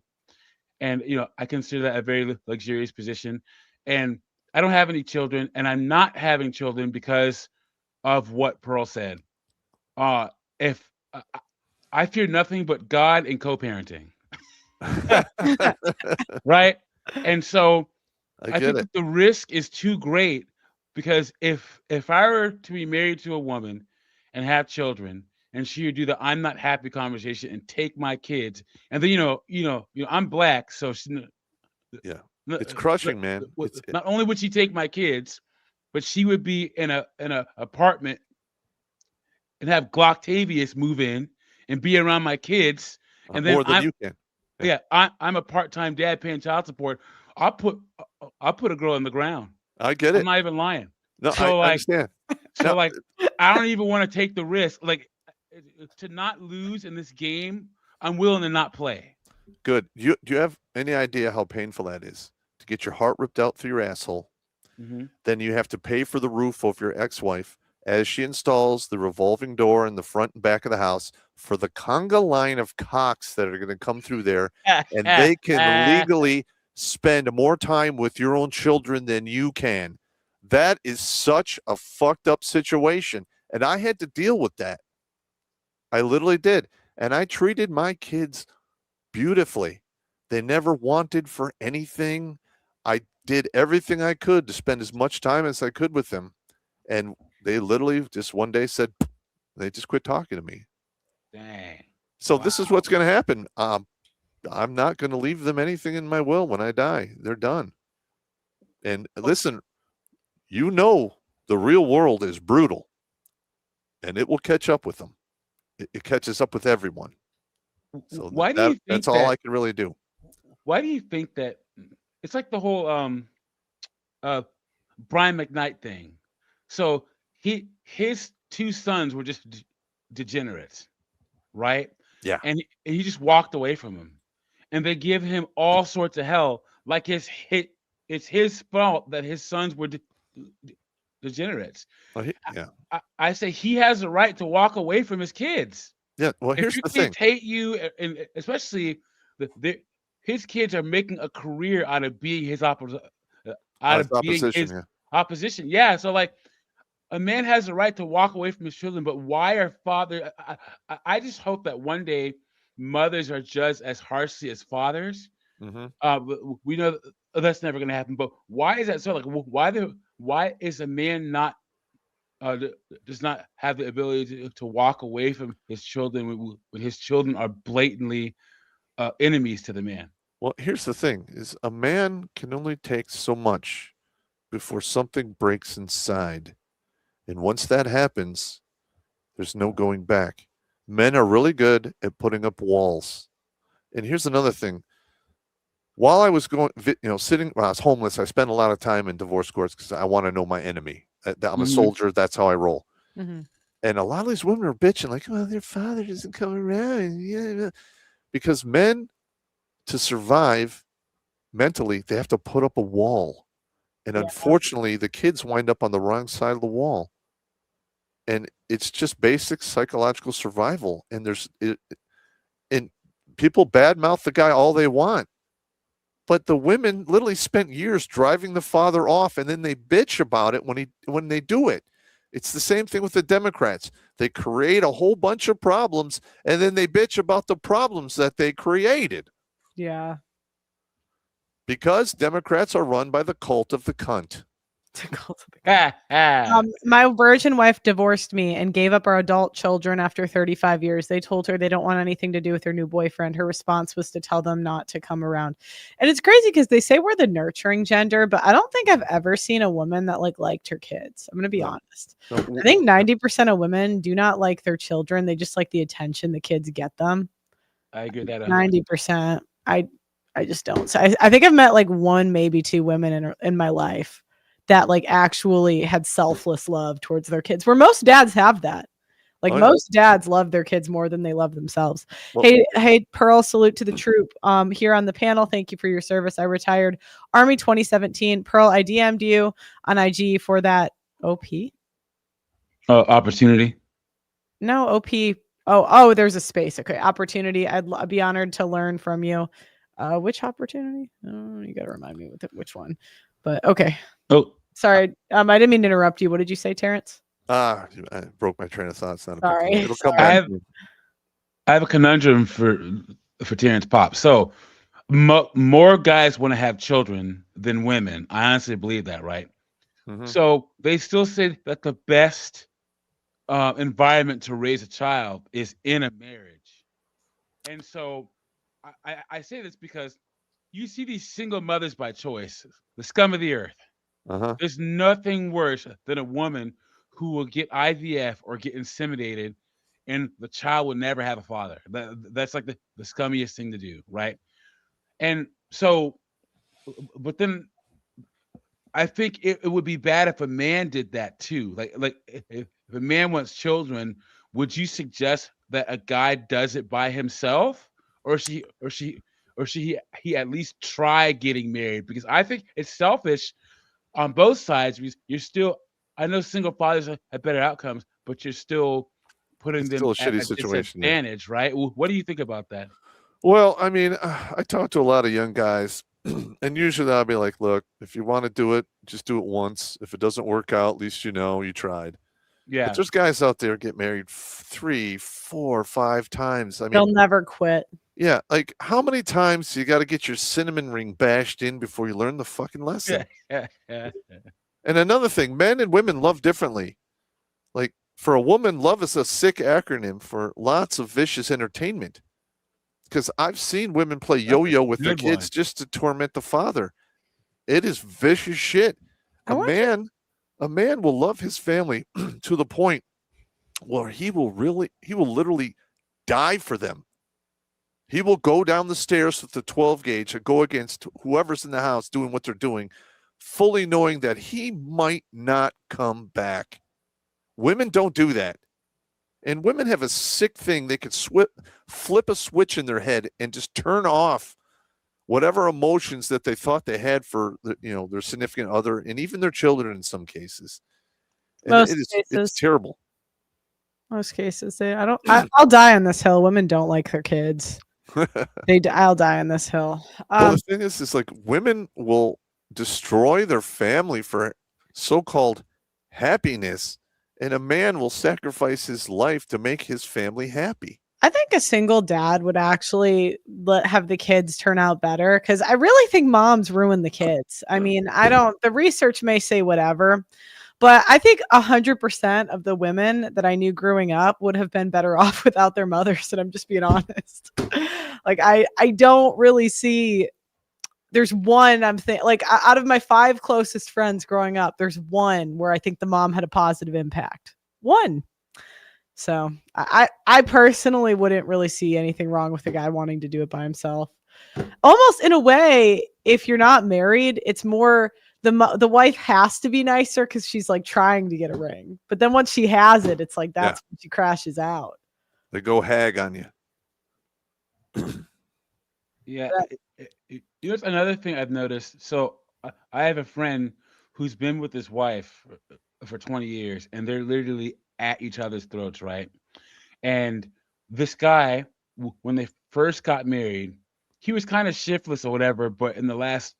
And, I consider that a very luxurious position. And I don't have any children, and I'm not having children because of what Pearl said. If I fear nothing but God and co-parenting. Right? And so I think the risk is too great, because if I were to be married to a woman and have children, and she would do the "I'm not happy" conversation and take my kids, and then I'm black, so It's crushing, man. Not only would she take my kids, but she would be in a apartment and have Glocktavius move in and be around my kids, and then more than you can. I'm a part-time dad paying child support. I'll put a girl on the ground. I get I'm it. not even lying. No, So I understand. so Now, like, I don't even want to take the risk. Like, to not lose in this game, I'm willing to not play. good. Do you have any idea how painful that is? To get your heart ripped out through your asshole. Then you have to pay for the roof of your ex-wife as she installs the revolving door in the front and back of the house for the conga line of cocks that are going to come through there, and they can legally spend more time with your own children than you can. That is such a fucked up situation, and I had to deal with that. I literally did, and I treated my kids beautifully. They never wanted for anything. I did everything I could to spend as much time as I could with them. And they literally just one day said, they just quit talking to me. Dang. So this is what's going to happen. I'm not going to leave them anything in my will when I die. They're done. And listen, you know, the real world is brutal, and it will catch up with them. It catches up with everyone. So why do you think that's all I can really do. Why do you think that it's like the whole Brian McKnight thing? So his two sons were just degenerates, right? Yeah. And he just walked away from him, and they give him all sorts of hell. Like it's his fault that his sons were degenerates. Well, yeah. I say he has a right to walk away from his kids. Yeah. Well, here's the thing. Kids hate you, and especially his kids are making a career out of being his opposition. Yeah. So like, a man has a right to walk away from his children, but why are father? I just hope that one day mothers are judged as harshly as fathers. We know that's never going to happen. But why is that so? Like, why is a man not does not have the ability to walk away from his children when his children are blatantly enemies to the man? Well, here's the thing: is a man can only take so much before something breaks inside. And once that happens, there's no going back. Men are really good at putting up walls. And here's another thing. While I was sitting, when I was homeless, I spent a lot of time in divorce courts because I want to know my enemy. I'm a soldier. That's how I roll. And a lot of these women are bitching like, well, their father doesn't come around. Yeah. Because men, to survive mentally, they have to put up a wall. And unfortunately, the kids wind up on the wrong side of the wall. And it's just basic psychological survival. And and people badmouth the guy all they want. But the women literally spent years driving the father off, and then they bitch about it when they do it. It's the same thing with the Democrats. They create a whole bunch of problems, and then they bitch about the problems that they created. Yeah. Because Democrats are run by the cult of the cunt. My virgin wife divorced me and gave up our adult children after 35 years. They told her they don't want anything to do with her new boyfriend. Her response was to tell them not to come around. And it's crazy because they say we're the nurturing gender, but I don't think I've ever seen a woman that liked her kids. I'm going to be honest. I think 90% of women do not like their children. They just like the attention the kids get them. I agree with that. 90%. I just don't. So I think I've met like one, maybe two women in my life that like actually had selfless love towards their kids, where most dads have that. Like most dads love their kids more than they love themselves. Well, hey, Pearl, salute to the troop here on the panel. Thank you for your service. I retired Army 2017. Pearl, I DM'd you on IG for that OP. Opportunity. No, OP. Oh, there's a space. Okay. Opportunity. I'd be honored to learn from you. Which opportunity? Oh, you got to remind me which one, but okay. Oh, sorry. I didn't mean to interrupt you. What did you say, Terrance? I broke my train of thought. Sorry. It'll come back. I have a conundrum for Terrance Popp. So more guys want to have children than women. I honestly believe that, right? So they still say that the best environment to raise a child is in a marriage. And so I say this because you see these single mothers by choice, the scum of the earth. Uh-huh. There's nothing worse than a woman who will get IVF or get inseminated, and the child will never have a father. That's like the scummiest thing to do, right? And so, but then I think it would be bad if a man did that too. Like if a man wants children, would you suggest that a guy does it by himself, or he at least try getting married? Because I think it's selfish on both sides. Because you're still, I know single fathers have better outcomes, but you're still putting It's them still a at shitty a situation. Yeah. disadvantage, right? What do you think about that? Well, I mean, I talk to a lot of young guys, and usually I'll be like, look, if you want to do it, just do it once. If it doesn't work out, at least you know you tried. But Yeah, there's guys out there get married 3, 4, 5 times. I They'll mean, never quit. yeah, like how many times you got to get your cinnamon ring bashed in before you learn the fucking lesson? yeah. And another thing, men and women love differently. Like for a woman, love is a sick acronym for lots of vicious entertainment. Because I've seen women play yo-yo with their good kids one. just to torment the father. It is vicious shit. I A wonder- man will love his family to the point where he will literally die for them. He will go down the stairs with the 12 gauge and go against whoever's in the house doing what they're doing, fully knowing that he might not come back. Women don't do that. And women have a sick thing. They can flip a switch in their head and just turn off whatever emotions that they thought they had for their significant other and even their children in some cases. And Most it's cases. terrible. Most cases, I'll die on this hill. Women don't like their kids. I'll die on this hill. Well, the thing is like women will destroy their family for so-called happiness, and a man will sacrifice his life to make his family happy. I think a single dad would actually have the kids turn out better, because I really think moms ruin the kids. I mean, the research may say whatever, but I think 100% of the women that I knew growing up would have been better off without their mothers. And I'm just being honest. Like, I don't really see. There's one I'm thinking, like, out of my 5 closest friends growing up, there's one where I think the mom had a positive impact. One. So I personally wouldn't really see anything wrong with a guy wanting to do it by himself. Almost in a way, if you're not married, it's more the wife has to be nicer because she's like trying to get a ring. But then once she has it, it's like that's when she crashes out. They go hag on you. Yeah. Here's another thing I've noticed. So I have a friend who's been with his wife for 20 years, and they're literally at each other's throats, right? And this guy, when they first got married, he was kind of shiftless or whatever, but in the last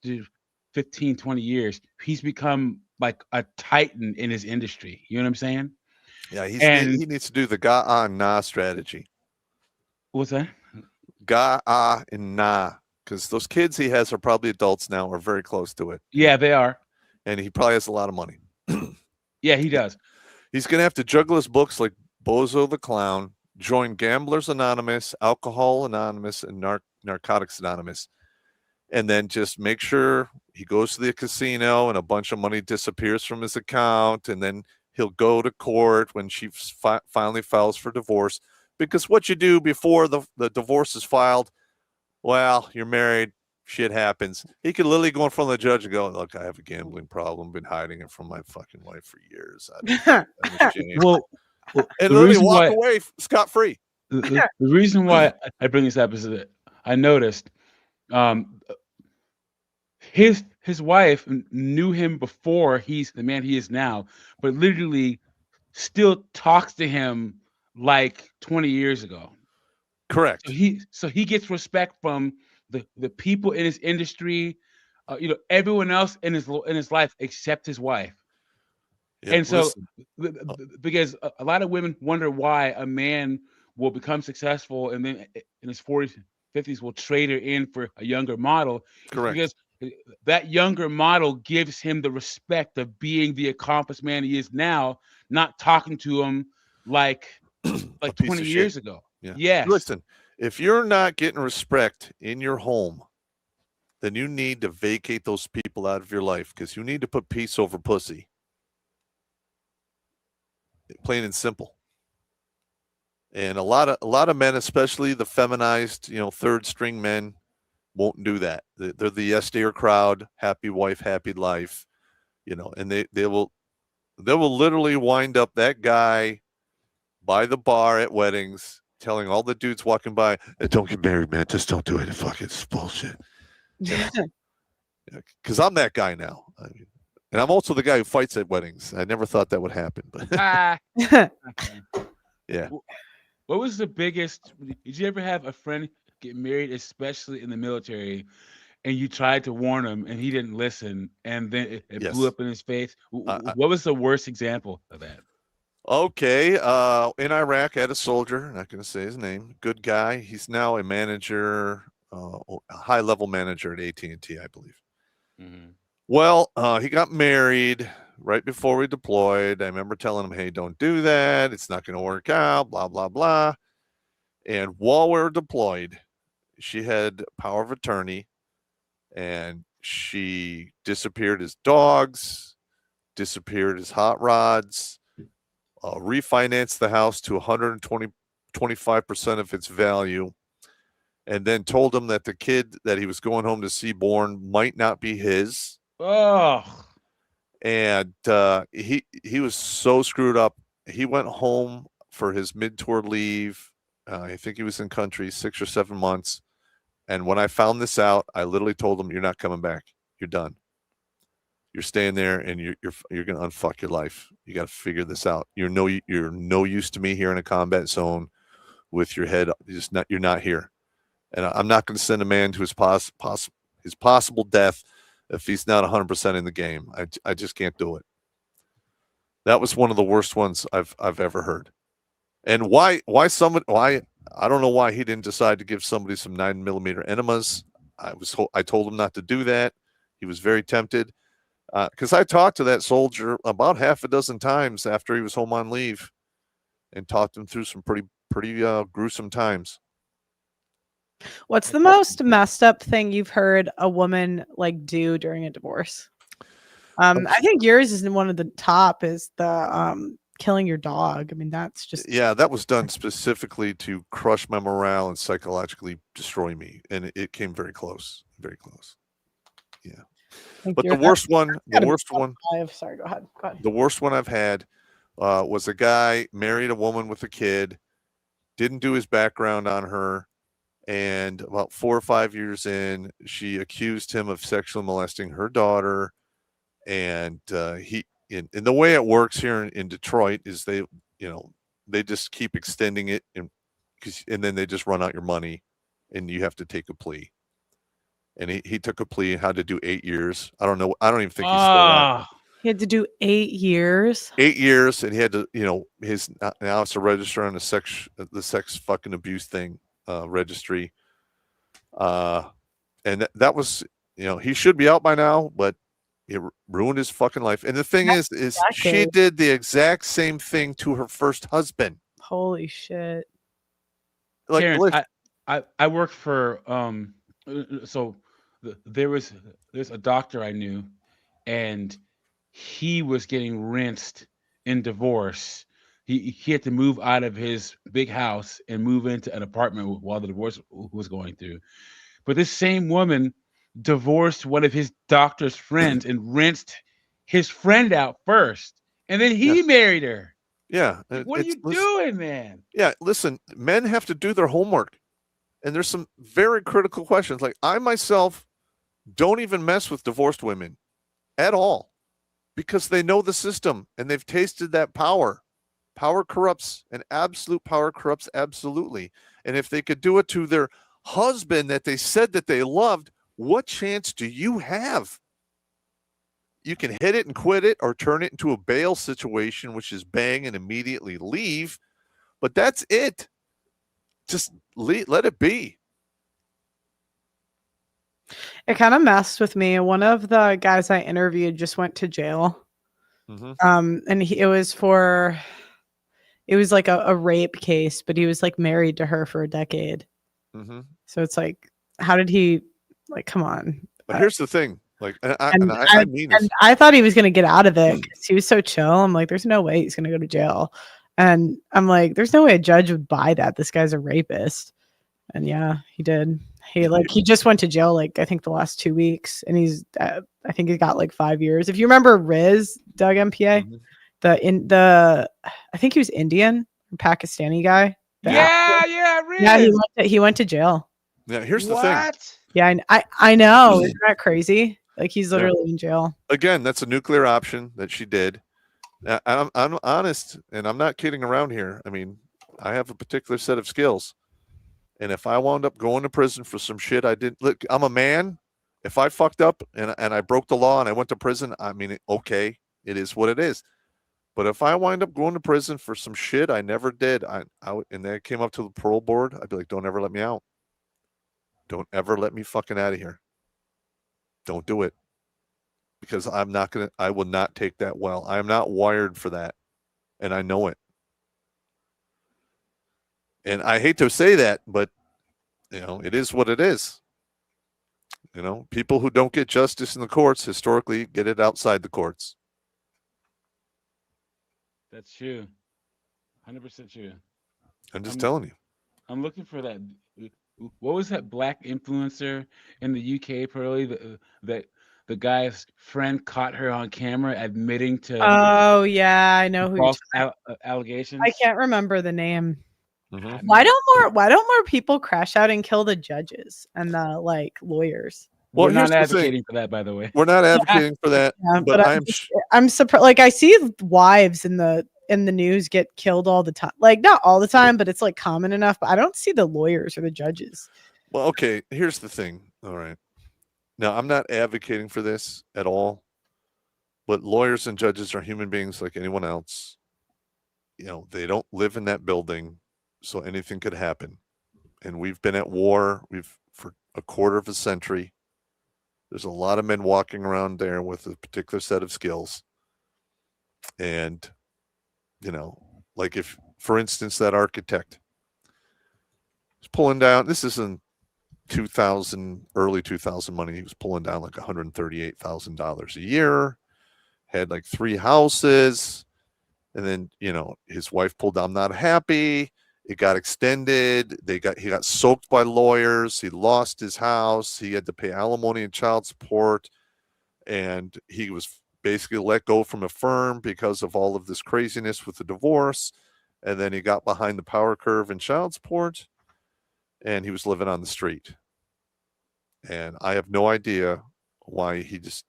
15, 20 years, he's become like a titan in his industry. You know what I'm saying? Yeah, he needs to do the ga and na strategy. What's that? Ga and na, because those kids he has are probably adults now, or very close to it. Yeah, they are. And he probably has a lot of money. Yeah, he does. He's going to have to juggle his books like Bozo the Clown, join Gamblers Anonymous, Alcohol Anonymous, and Narcotics Anonymous, and then just make sure he goes to the casino and a bunch of money disappears from his account, and then he'll go to court when she finally files for divorce. Because what you do before the divorce is filed, well, you're married, shit happens. He could literally go in front of the judge and go, look, I have a gambling problem, been hiding it from my fucking wife for years. Well, and literally walk away scot-free. The reason why I bring this up is that I noticed his wife knew him before he's the man he is now, but literally still talks to him like 20 years ago. Correct. So he gets respect from the people in his industry, everyone else in his life except his wife. Yeah, and so, because a lot of women wonder why a man will become successful and then in his 40s, 50s will trade her in for a younger model. Correct. Because that younger model gives him the respect of being the accomplished man he is now, not talking to him like 20 years ago. Yeah. Yes. Listen, if you're not getting respect in your home, then you need to vacate those people out of your life because you need to put peace over pussy. Plain and simple. And a lot of men, especially the feminized, third string men, won't do that. They're the yes dear crowd, happy wife, happy life, and they will literally wind up that guy by the bar at weddings, telling all the dudes walking by, "Don't get married, man. Just don't do it. Fuck it's bullshit." Because I'm that guy now. And I'm also the guy who fights at weddings. I never thought that would happen, but yeah. What was the biggest? Did you ever have a friend get married, especially in the military, and you tried to warn him and he didn't listen, and then it Yes. blew up in his face? What was the worst example of that? Okay, in Iraq, I had a soldier. Not going to say his name. Good guy. He's now a manager, a high-level manager at AT&T, I believe. Mm-hmm. Well, he got married right before we deployed. I remember telling him, "Hey, don't do that. It's not going to work out, blah, blah, blah." And while we were deployed, she had power of attorney, and she disappeared his dogs, disappeared his hot rods, refinanced the house to 25% of its value, and then told him that the kid that he was going home to see born might not be his. Oh, And he was so screwed up. He went home for his mid-tour leave. I think he was in country 6 or 7 months. And when I found this out, I literally told him, "You're not coming back. You're done. You're staying there, and you're going to unfuck your life. You got to figure this out. You're no use to me here in a combat zone with your head. You're not here. And I'm not going to send a man to his possible death if he's not 100% in the game. I just can't do it." That was one of the worst ones I've ever heard. And why I don't know why he didn't decide to give somebody some 9mm enemas. I told him not to do that. He was very tempted because I talked to that soldier about half a dozen times after he was home on leave, and talked him through some pretty gruesome times. What's the most messed up thing you've heard a woman do during a divorce? I think yours is one of the top is the killing your dog. I mean, that's just that was done specifically to crush my morale and psychologically destroy me, and it came very close. Yeah. But the worst one, sorry, go ahead. The worst one I've had was a guy married a woman with a kid, didn't do his background on her, and about 4 or 5 years in, she accused him of sexually molesting her daughter. And in the way it works here in Detroit is they just keep extending it, and then they just run out your money, and you have to take a plea. And he took a plea and had to do 8 years. I don't know. I don't even think he's still alive. He had to do 8 years. 8 years, and he had to, his now it's a register on the sex fucking abuse thing registry. And that was, he should be out by now, but it ruined his fucking life. And the thing is she did the exact same thing to her first husband. Holy shit! Terrance, I worked for there's a doctor I knew, and he was getting rinsed in divorce. He had to move out of his big house and move into an apartment while the divorce was going through. But this same woman divorced one of his doctor's friends and rinsed his friend out first, and then he married her. Yeah. What are you doing, man? Yeah, listen, men have to do their homework. And there's some very critical questions. Like, I myself don't even mess with divorced women at all, because they know the system and they've tasted that power. Power corrupts, and absolute power corrupts absolutely. And if they could do it to their husband that they said that they loved, what chance do you have? You can hit it and quit it, or turn it into a bail situation, which is bang and immediately leave. But that's it. Just let it be. It kind of messed with me. One of the guys I interviewed just went to jail. Mm-hmm. And it was like a rape case, but he was like married to her for a decade. Mm-hmm. So it's like, how did he Like, come on. But here's the thing. Like, and And I mean this. I thought he was gonna get out of it because he was so chill. I'm like, there's no way he's gonna go to jail. And I'm like, there's no way a judge would buy that. This guy's a rapist. And yeah, he did. He just went to jail like I think the last 2 weeks, and he's I think he got like 5 years. If you remember Riz, Doug MPA, I think he was Indian or Pakistani guy. Riz. He went to jail. Yeah, here's the thing. Yeah, I know. Isn't that crazy? Like he's literally in jail. Again, that's a nuclear option that she did. I'm honest, and I'm not kidding around here. I mean, I have a particular set of skills, and if I wound up going to prison for some shit I didn't, look, I'm a man. If I fucked up and I broke the law and I went to prison, I mean, okay, it is what it is. But if I wind up going to prison for some shit I never did, and they came up to the parole board, I'd be like, don't ever let me out. Don't ever let me fucking out of here. Don't do it. Because I will not take that well. I am not wired for that. And I know it. And I hate to say that, but, it is what it is. People who don't get justice in the courts historically get it outside the courts. That's true. 100% true. I'm just telling you. I'm looking for that. What was that black influencer in the UK, Pearly? That the guy's friend caught her on camera admitting to. Oh yeah, I know who. False allegations. I can't remember the name. Mm-hmm. Why don't more people crash out and kill the judges and the lawyers? Well, we're not advocating for that, by the way. We're not advocating for that, yeah, but I'm surprised. Like I see wives in the news get killed all the time. Like not all the time, but it's like common enough. But I don't see the lawyers or the judges. Well, okay. Here's the thing. All right. Now, I'm not advocating for this at all, but lawyers and judges are human beings like anyone else. They don't live in that building, so anything could happen. And we've been at war. For a quarter of a century. There's a lot of men walking around there with a particular set of skills. And, like if, for instance, that architect is pulling down, this is in early 2000 money, he was pulling down like $138,000 a year, had like 3 houses. And then, his wife pulled down, not happy. It got extended. He got soaked by lawyers. He lost his house. He had to pay alimony and child support. And he was basically let go from a firm because of all of this craziness with the divorce. And then he got behind the power curve in child support. And he was living on the street. And I have no idea why he just,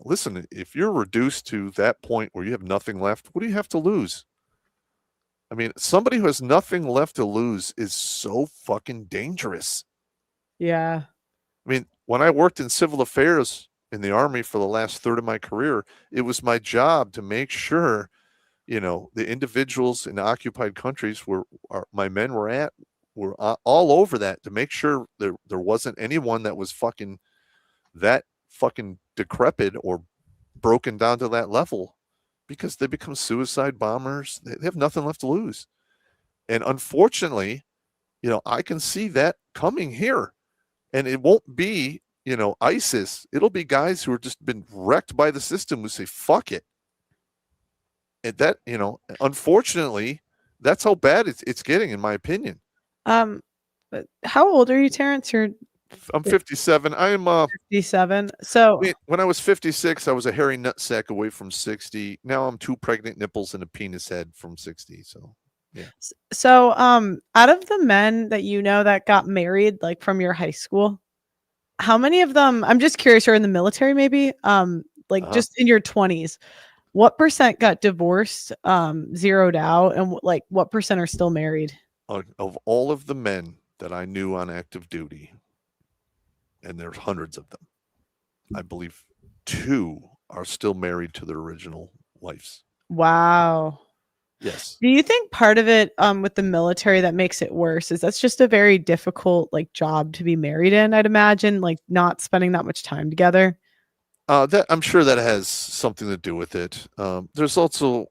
listen, if you're reduced to that point where you have nothing left, what do you have to lose? I mean, somebody who has nothing left to lose is so fucking dangerous. Yeah. I mean, when I worked in civil affairs in the Army for the last third of my career, it was my job to make sure, the individuals in occupied countries my men were all over that to make sure there wasn't anyone that was that fucking decrepit or broken down to that level. Because they become suicide bombers. They have nothing left to lose. And unfortunately, I can see that coming here. And it won't be, ISIS. It'll be guys who are just been wrecked by the system who say, fuck it. And that, unfortunately, that's how bad it's getting, in my opinion. But how old are you, Terrance? I'm 57. I'm 57. So when I was 56, I was a hairy nutsack away from 60. Now I'm 2 pregnant nipples and a penis head from 60. So yeah. So out of the men that that got married, like from your high school, how many of them? I'm just curious. Or in the military, maybe. Just in your 20s, what % got divorced, zeroed out, and what % are still married? Of all of the men that I knew on active duty. And there's hundreds of them. I believe 2 are still married to their original wives. Wow. Yes. Do you think part of it with the military that makes it worse is that's just a very difficult job to be married in, I'd imagine, not spending that much time together? That I'm sure that has something to do with it. There's also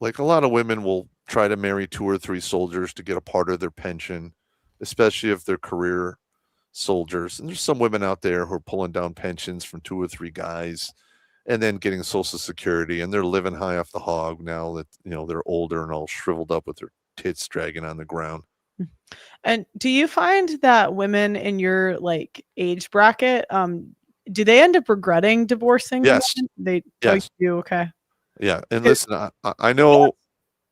a lot of women will try to marry 2 or 3 soldiers to get a part of their pension, especially if their career soldiers, and there's some women out there who are pulling down pensions from 2 or 3 guys, and then getting Social Security, and they're living high off the hog now that they're older and all shriveled up with their tits dragging on the ground. And do you find that women in your like age bracket, do they end up regretting divorcing? Yes. They Yes. do. Okay. Yeah, and listen, I know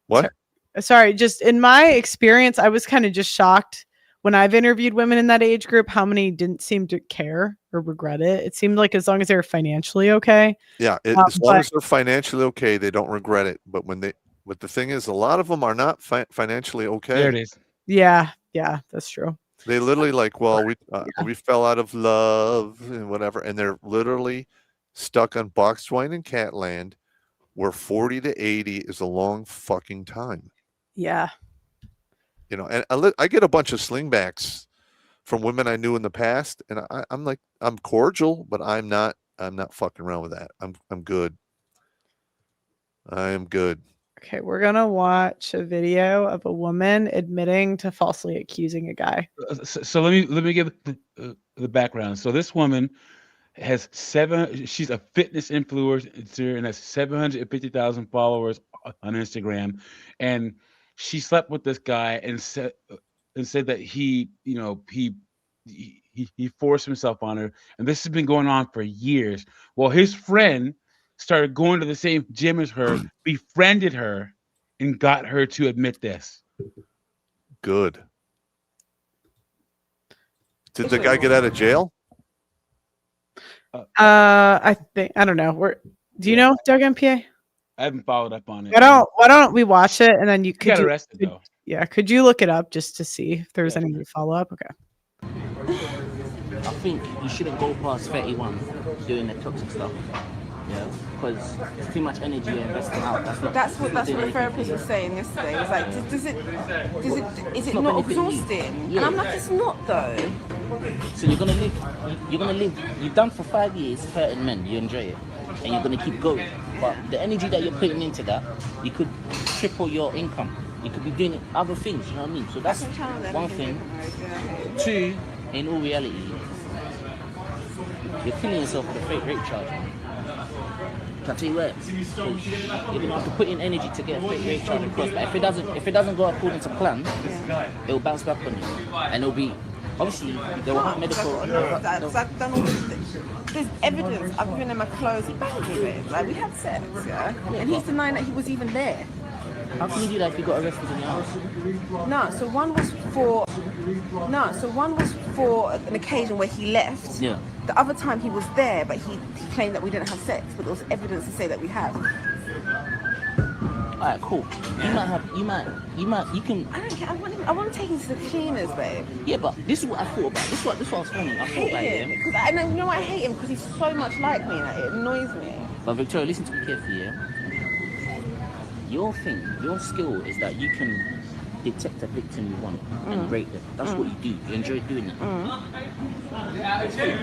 what. Sorry, just in my experience, I was kind of just shocked when I've interviewed women in that age group, how many didn't seem to care or regret it. It seemed like as long as they were financially okay. Yeah, as long as they're financially okay, they don't regret it. But the thing is, a lot of them are not financially okay. There it is. Yeah, that's true. They literally we fell out of love and whatever, and they're literally stuck on box wine and Catland, where 40 to 80 is a long fucking time. Yeah. And I get a bunch of slingbacks from women I knew in the past, and I'm cordial, but I'm not fucking around with that. I'm good. I am good. Okay, we're gonna watch a video of a woman admitting to falsely accusing a guy. So let me give the background. So this woman has she's a fitness influencer and has 750,000 followers on Instagram, and she slept with this guy and said that he forced himself on her, and this has been going on for years. Well, his friend started going to the same gym as her, befriended her, and got her to admit this. Good. Did the guy get out of jail? I don't know. Do you know, Doug MPA? I haven't followed up on it. Why don't we watch it and then you got arrested though? Yeah, could you look it up just to see if there was any follow up? Okay. I think you shouldn't go past 31 doing the toxic stuff. Yeah, because it's too much energy you're investing out. That's what the therapist was saying yesterday. It was like, is it not exhausting? Yeah. And I'm like, it's not though. So you're gonna live. You've done for 5 years hurting men. You enjoy it, and you're gonna keep going. But the energy that you're putting into that, you could triple your income. You could be doing other things. You know what I mean? So that's one thing. Two, in all reality, you're killing yourself with a fake rape charge. Can I tell you where? You're gonna have to put in energy to get a fake rape charge across. But if it doesn't go according to plan, it will bounce back on you, and it'll be obviously they will have medical. I've done all this. There's evidence. I've been in my clothes. He banged me. Like we had sex, and he's denying that he was even there. How can you do that if you got arrested in your house? No, so one was for an occasion where he left. Yeah. The other time he was there, but he claimed that we didn't have sex, but there was evidence to say that we have. Alright, cool. You can. I don't care. I want to take him to the cleaners, babe. Yeah, but this is what I thought about. This is what I was funny. I thought about him. Because I know I hate him because he's so much like me, and it annoys me. But Victoria, listen to me carefully, yeah? Your skill is that you can detect a victim you want and rape them. That's what you do. You enjoy doing it.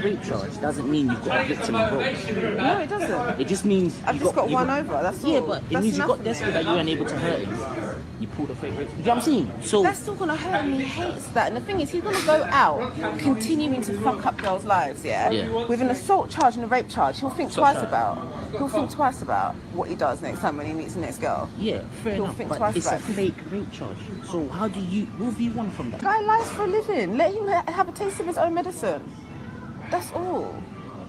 Rape charge doesn't mean you've got a victim involved. No, it doesn't. It just means I've just got one over. That's all. Yeah, but it means you got desperate that you weren't able to hurt him. You pulled a fake rape. You know what I'm saying? So that's still gonna hurt him. He hates that. And the thing is, he's gonna go out continuing to fuck up girls' lives. Yeah. With an assault charge and a rape charge, he'll think twice about what he does next time when he meets the next girl. Yeah, fair enough. Think but twice it's about a fake rape charge. So what do you want from that? Guy lies for a living. Let him have a taste of his own medicine. That's all.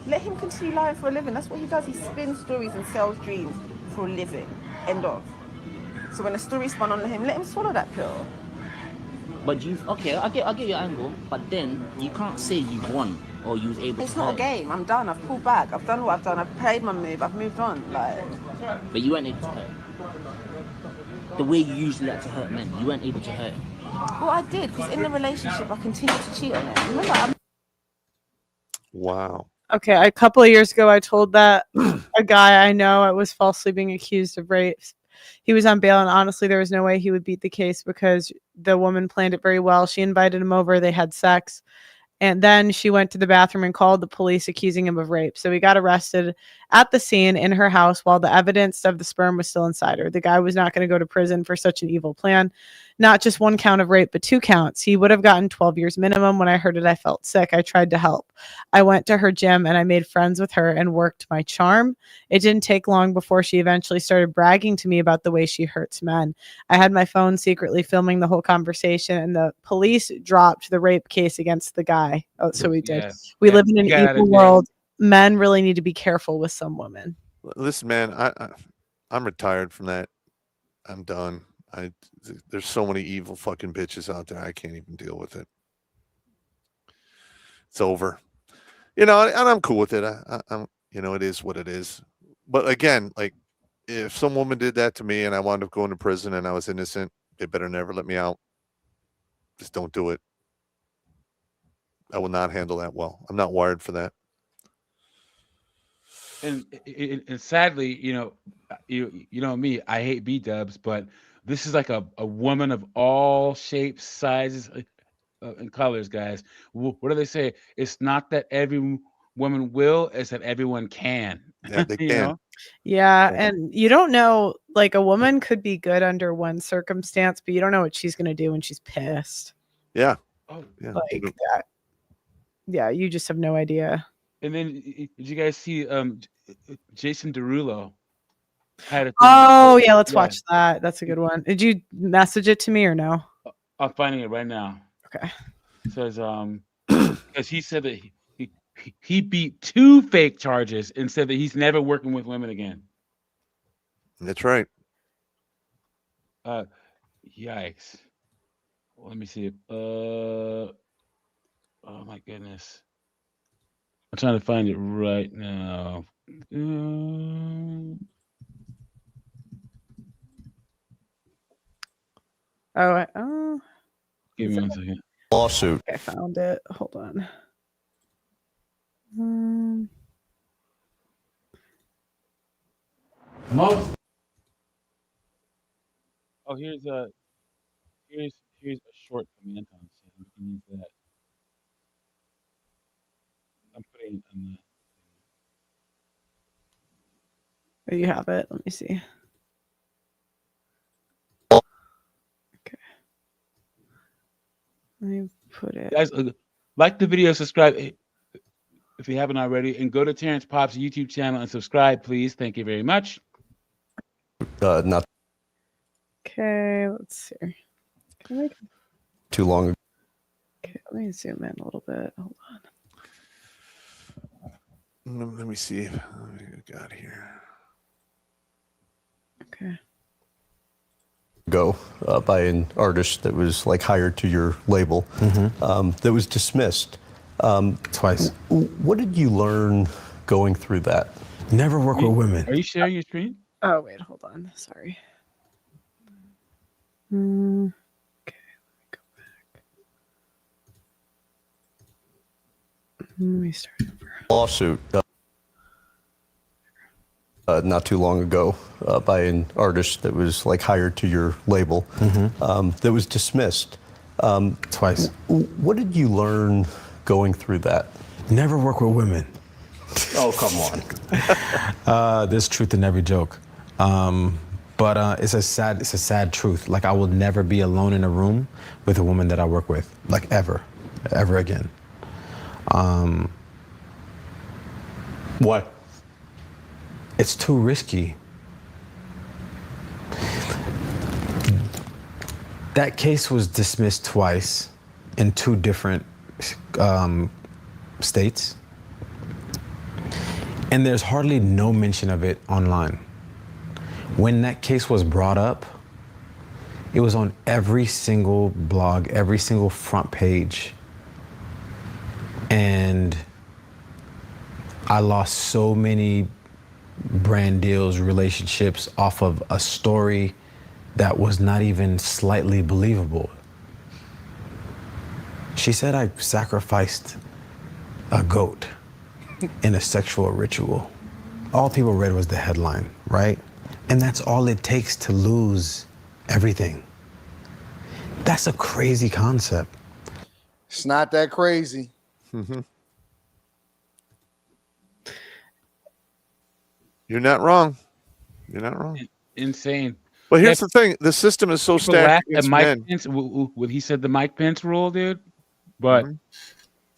Let him continue lying for a living. That's what he does. He spins stories and sells dreams for a living. End of. So when a story spun on him, let him swallow that pill. But I get your angle, but then you can't say you won or you was able It's to. not hurt. a game. I'm done. I've pulled back. I've done what I've done. I've played my move. I've moved on. But you weren't able to hurt. The way you usually like to hurt men, you weren't able to hurt. Well, I did, because in the relationship, I continued to cheat on him. Remember, Wow. Okay, a couple of years ago, I told that a guy I know I was falsely being accused of rape. He was on bail, and honestly, there was no way he would beat the case because the woman planned it very well. She invited him over. They had sex. And then she went to the bathroom and called the police accusing him of rape. So he got arrested at the scene in her house while the evidence of the sperm was still inside her. The guy was not going to go to prison for such an evil plan. not just one count of rape, but 2 counts. He would have gotten 12 years minimum. When I heard it, I felt sick. I tried to help. I went to her gym and I made friends with her and worked my charm. It didn't take long before she eventually started bragging to me about the way she hurts men. I had my phone secretly filming the whole conversation, and the police dropped the rape case against the guy. Oh, so we did. Yeah. We Yeah, live in he an got out evil of jail. world. Men really need to be careful with some women. Listen, man, I'm retired from that. I'm done. There's so many evil fucking bitches out there. I can't even deal with it. It's over. And I'm cool with it. I'm, it is what it is. But again, like, if some woman did that to me and I wound up going to prison and I was innocent, they better never let me out. Just don't do it. I will not handle that well. I'm not wired for that. And sadly, you know me, I hate B-dubs, but this is like a woman of all shapes, sizes, and colors, guys. What do they say? It's not that every woman will, it's that everyone can. Yeah, they You can. know? Yeah, Yeah. and you don't know, like, a woman could be good under one circumstance, but you don't know what she's going to do when she's pissed. Yeah. Oh, Yeah. Like that. Yeah, you just have no idea. and then did you guys see Jason Derulo had a thing? Oh, yeah, let's Yeah. watch that. That's a good one. Did you message it to me or no? I'm finding it right now. Okay. It says because he said that he beat 2 fake charges and said that he's never working with women again. That's right. Yikes. Let me see. Oh my goodness. I'm trying to find it right now. Oh, Give me 1 second. Lawsuit. I found it. Hold on. Most. Oh, here's a short from Anton. So we can use that. I'm putting it in Oh, you have it. Let me see. Okay. Let me put it. guys, like the video, subscribe if you haven't already, and go to Terrance Popp's YouTube channel and subscribe, please. Thank you very much. Not Okay, let's see. Can I? too long. Okay, let me zoom in a little bit. Hold on. Let me see what we got here. Okay. Ago by an artist that was like hired to your label that was dismissed Twice. What did you learn going through that? Never work with Are women. you sharing your screen? Oh, wait, hold on. Sorry. Okay, let me go back. Let me start over. Lawsuit not too long ago by an artist that was like hired to your label that was dismissed Twice. What did you learn going through that? Never work with women. Oh, come on. There's truth in every joke. But it's a sad truth. Like, I will never be alone in a room with a woman that I work with, like, ever again. Why? It's too risky. That case was dismissed twice in 2 different states. And there's hardly no mention of it online. When that case was brought up, it was on every single blog, every single front page. And I lost so many brand deals, relationships off of a story that was not even slightly believable. She said I sacrificed a goat in a sexual ritual. All people read was the headline, right? And that's all it takes to lose everything. That's a crazy concept. It's not that crazy. You're not wrong. You're not wrong. Insane. Well, here's the thing: the system is so People stacked laughed at against Mike men. Pence when he said the Mike Pence rule, dude. But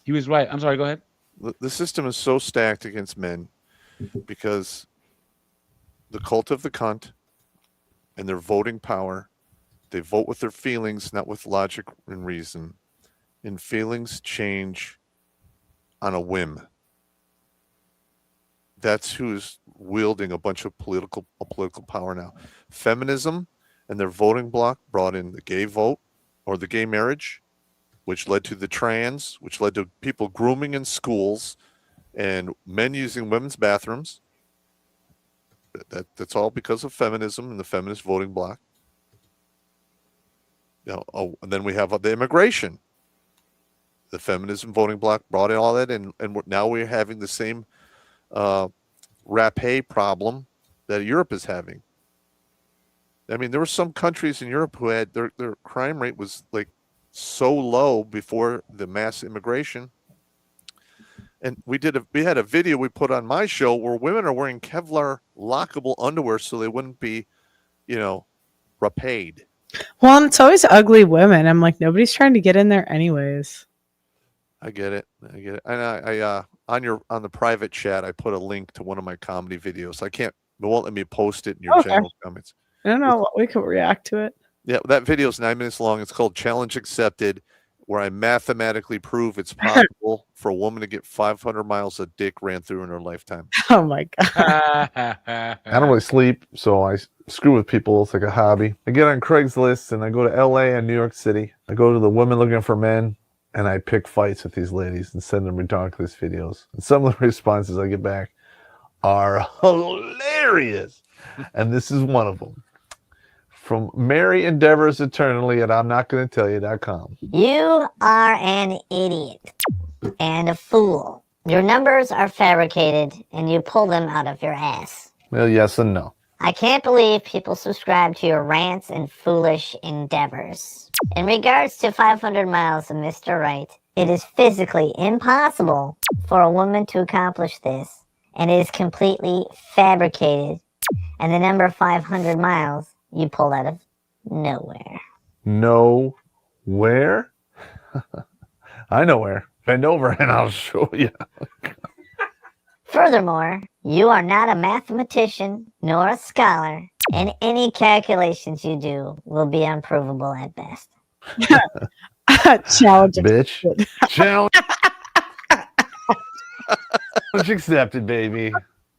he was right. I'm sorry. Go ahead. The system is so stacked against men because the cult of the cunt and their voting power. They vote with their feelings, not with logic and reason. And feelings change on a whim. That's who's wielding a bunch of political power now. Feminism and their voting bloc brought in the gay vote or the gay marriage, which led to the trans, which led to people grooming in schools and men using women's bathrooms. That's all because of feminism and the feminist voting bloc. And then we have the immigration. The feminism voting bloc brought in all that, and now we're having the same rapé problem that Europe is having. I mean, there were some countries in Europe who had their crime rate was like so low before the mass immigration. And we had a video we put on my show where women are wearing Kevlar lockable underwear so they wouldn't be, rapéed. Well, and it's always ugly women. I'm like, nobody's trying to get in there anyways. I get it. And I on the private chat, I put a link to one of my comedy videos. It won't let me post it in your general comments. I don't know. We could react to it. Yeah, that video is 9 minutes long. It's called Challenge Accepted, where I mathematically prove it's possible for a woman to get 500 miles of dick ran through in her lifetime. Oh my God. I don't really sleep, so I screw with people. It's like a hobby. I get on Craigslist and I go to LA and New York City. I go to the Women Looking for Men and I pick fights with these ladies and send them ridiculous videos. And some of the responses I get back are hilarious. And this is one of them. From Mary Endeavors Eternally at I'm Not Gonna Tell You.com. You are an idiot and a fool. Your numbers are fabricated and you pull them out of your ass. Well, yes and no. I can't believe people subscribe to your rants and foolish endeavors. In regards to 500 miles of Mr. Right, it is physically impossible for a woman to accomplish this, and it is completely fabricated, and the number 500 miles you pulled out of nowhere. Nowhere? I know where. Bend over and I'll show you. Furthermore, you are not a mathematician nor a scholar, and any calculations you do will be unprovable at best. Challenge Bitch. Challenge. Challenge accepted, baby.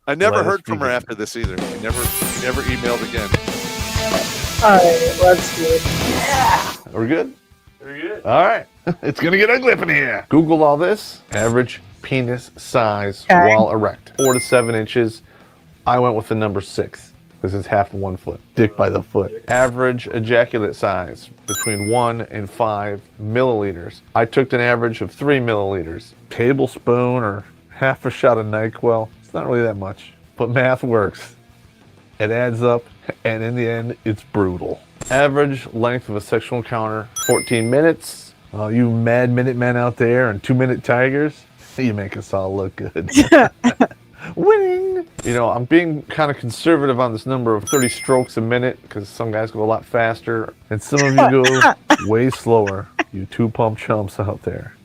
I never Let us heard from her begin. after this either. He never emailed again. All right, let's do it. We're good? We're good. All right. It's going to get ugly up in here. Google all this. Average penis size while erect. 4 to 7 inches. I went with the number 6. This is half of 1 foot. Dick by the foot. Average ejaculate size between 1 and 5 milliliters. I took an average of 3 milliliters. Tablespoon or half a shot of NyQuil. It's not really that much, but math works. It adds up, and in the end, it's brutal. Average length of a sexual encounter, 14 minutes. You mad minute men out there and 2-minute tigers, you make us all look good. Winning! I'm being kind of conservative on this number of 30 strokes a minute because some guys go a lot faster and some of you go way slower. You 2-pump chumps out there.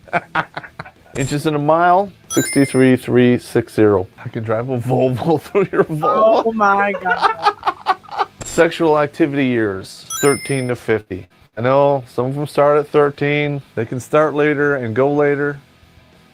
Inches in a mile, 63,360. I can drive a Volvo through your Volvo. Oh my God. Sexual activity years, 13 to 50. I know some of them start at 13. They can start later and go later.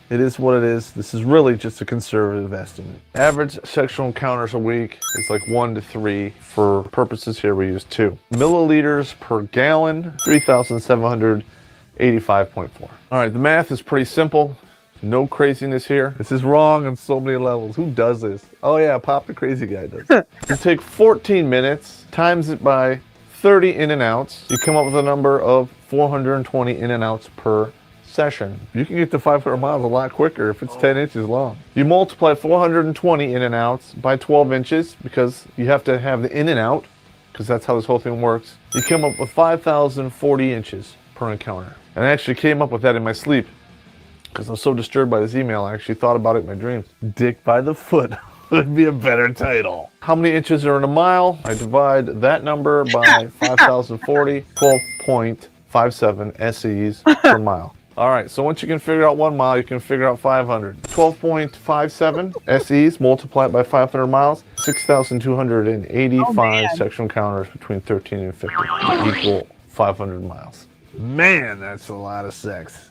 It is what it is. This is really just a conservative estimate. Average sexual encounters a week is like 1 to 3. For purposes here, we use 2. Milliliters per gallon, 3,785.4. All right, the math is pretty simple. No craziness here. This is wrong on so many levels. Who does this? Oh yeah, Popp the crazy guy does. You take 14 minutes, times it by 30 in and outs. You come up with a number of 420 in and outs per session. You can get to 500 miles a lot quicker if it's 10 inches long. You multiply 420 in and outs by 12 inches because you have to have the in and out because that's how this whole thing works. You come up with 5,040 inches per encounter. And I actually came up with that in my sleep because I was so disturbed by this email. I actually thought about it in my dreams. Dick by the foot. could be a better title. How many inches are in a mile? I divide that number by 5,040, 12.57 SEs per mile. All right, so once you can figure out 1 mile, you can figure out 500. 12.57 SEs multiplied by 500 miles, 6,285 section counters between 13 and 50 equal 500 miles. Man, that's a lot of sex.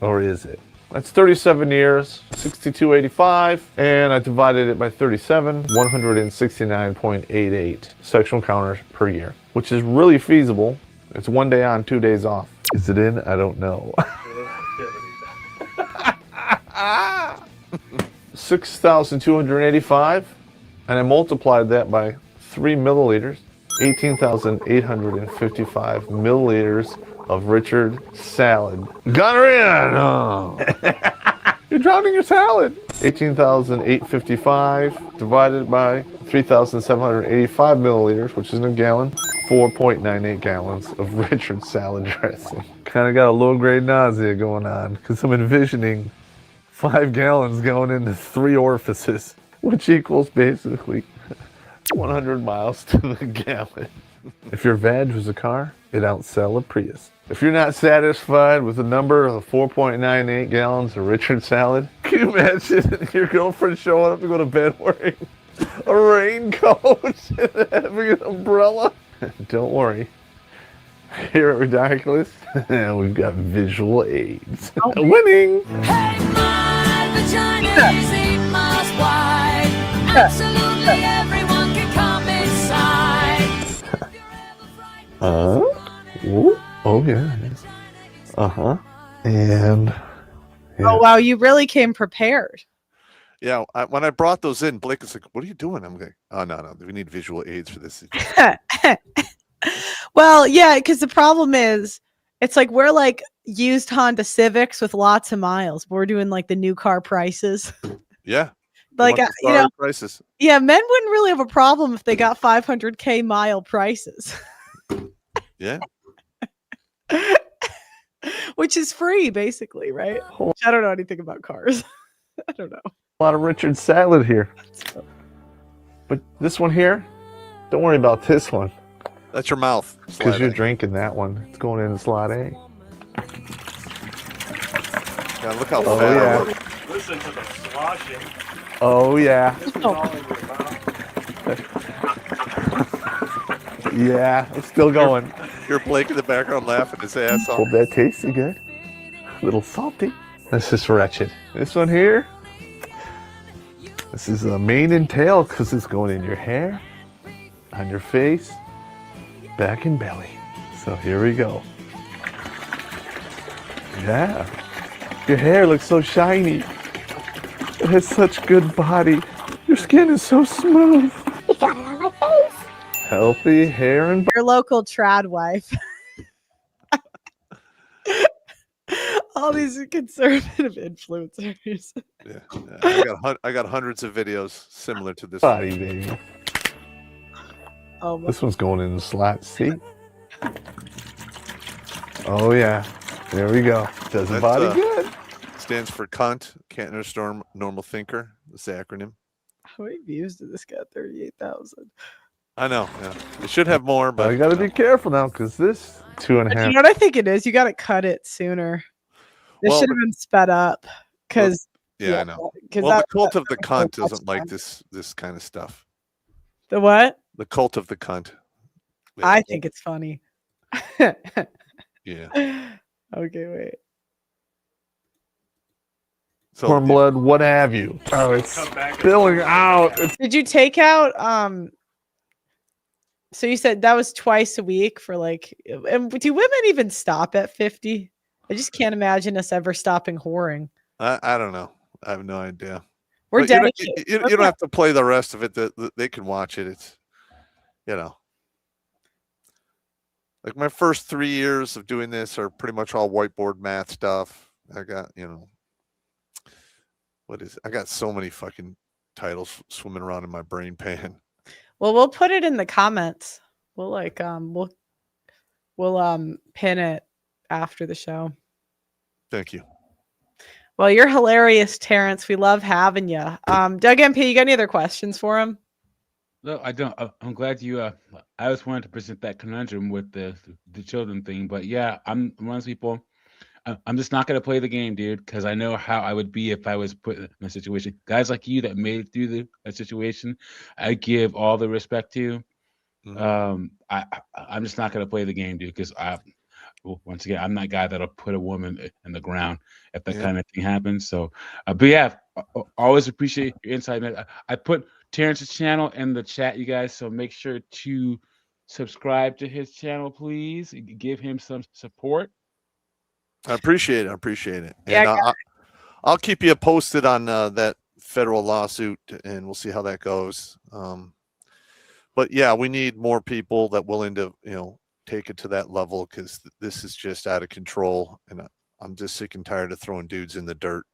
Or is it? That's 37 years, 6285, and I divided it by 37, 169.88 sectional counters per year, which is really feasible. It's 1 day on, 2 days off. Is it in? I don't know. 6,285, and I multiplied that by 3 milliliters, 18,855 milliliters of Richard salad. Gonorrhea! No. You're drowning your salad. 18,855 divided by 3,785 milliliters, which is in a gallon. 4.98 gallons of Richard salad dressing. Kind of got a low-grade nausea going on because I'm envisioning 5 gallons going into 3 orifices, which equals basically 100 miles to the gallon. If your vag was a car, it'd outsell a Prius. If you're not satisfied with the number of 4.98 gallons of Richard salad, can you imagine your girlfriend showing up to go to bed wearing a raincoat and having an umbrella? Don't worry. Here at Ridiculous, we've got visual aids. Winning! Hey, my vagina is 8 miles wide. Absolutely everyone can come inside. Ooh, oh yeah. And yeah. Oh wow, you really came prepared. Yeah, when I brought those in, Blake was like, "What are you doing?" I'm like, "Oh no, we need visual aids for this." Well, yeah, because the problem is, it's like we're like used Honda Civics with lots of miles. We're doing like the new car prices. Yeah, Like you know, prices. yeah, men wouldn't really have a problem if they got 500K mile prices. Yeah. Which is free, basically, right? I don't know anything about cars. I don't know. A lot of Richard salad here. But this one here, don't worry about this one. That's your mouth. Because you're drinking that one. It's going in slot A. Yeah, look how Oh, fat I yeah. look. Listen to the sloshing. Oh, yeah. Yeah, it's still going. You're Blake in the background laughing his ass off. Hope that tasted good. A little salty. This is wretched. This one here, this is a mane and tail because it's going in your hair, on your face, back and belly. So here we go. Yeah. Your hair looks so shiny. It has such good body. Your skin is so smooth. You got it on my face. Healthy hair and Your local trad wife. All these conservative influencers. Yeah, I got hundreds of videos similar to this body, one. baby. Oh my. This one's going in slot C. Oh yeah, there we go. Does the body good. Stands for cunt, can't understand normal thinker. This acronym. How many views did this get? 38,000. I know. Yeah, it should have more, but I got to be careful now because this 2.5. You know what I think it is? You got to cut it sooner. This Well, should have been sped up because yeah, I know. 'cause Well, that- the cult of the that's cunt much doesn't like time. this kind of stuff. The what? The cult of the cunt. Yeah. I think it's funny. Yeah. Okay, wait. So Cornblood, what have you? Oh, it's spilling out. Did you take out so you said that was twice a week for like and do women even stop at 50? I just can't imagine us ever stopping whoring. I don't know. I have no idea. We're But you don't- dedicated. You don't have to play the rest of it. They can watch it. It's, you know, like my first 3 years of doing this are pretty much all whiteboard math stuff. I got, you know, I got so many fucking titles swimming around in my brain pan. Well, we'll put it in the comments. We'll like we'll pin it after the show. Thank you. Well, you're hilarious, Terrance. We love having you. Doug MP, you got any other questions for him? No, I don't. I'm glad you. I just wanted to present that conundrum with the children thing, but yeah, I'm one of those people. I'm just not gonna play the game, dude, because I know how I would be if I was put in a situation. Guys like you that made it through a situation, I give all the respect to. I'm just not gonna play the game, dude, because once again, I'm that guy that'll put a woman in the ground if that kind of thing happens. So, but yeah, always appreciate your insight, man. I put Terrance's channel in the chat, you guys. So make sure to subscribe to his channel, please. Give him some support. I appreciate it. Yeah, And I'll keep you posted on that federal lawsuit, and we'll see how that goes. But yeah, we need more people that willing to, take it to that level, because this is just out of control, and I'm just sick and tired of throwing dudes in the dirt.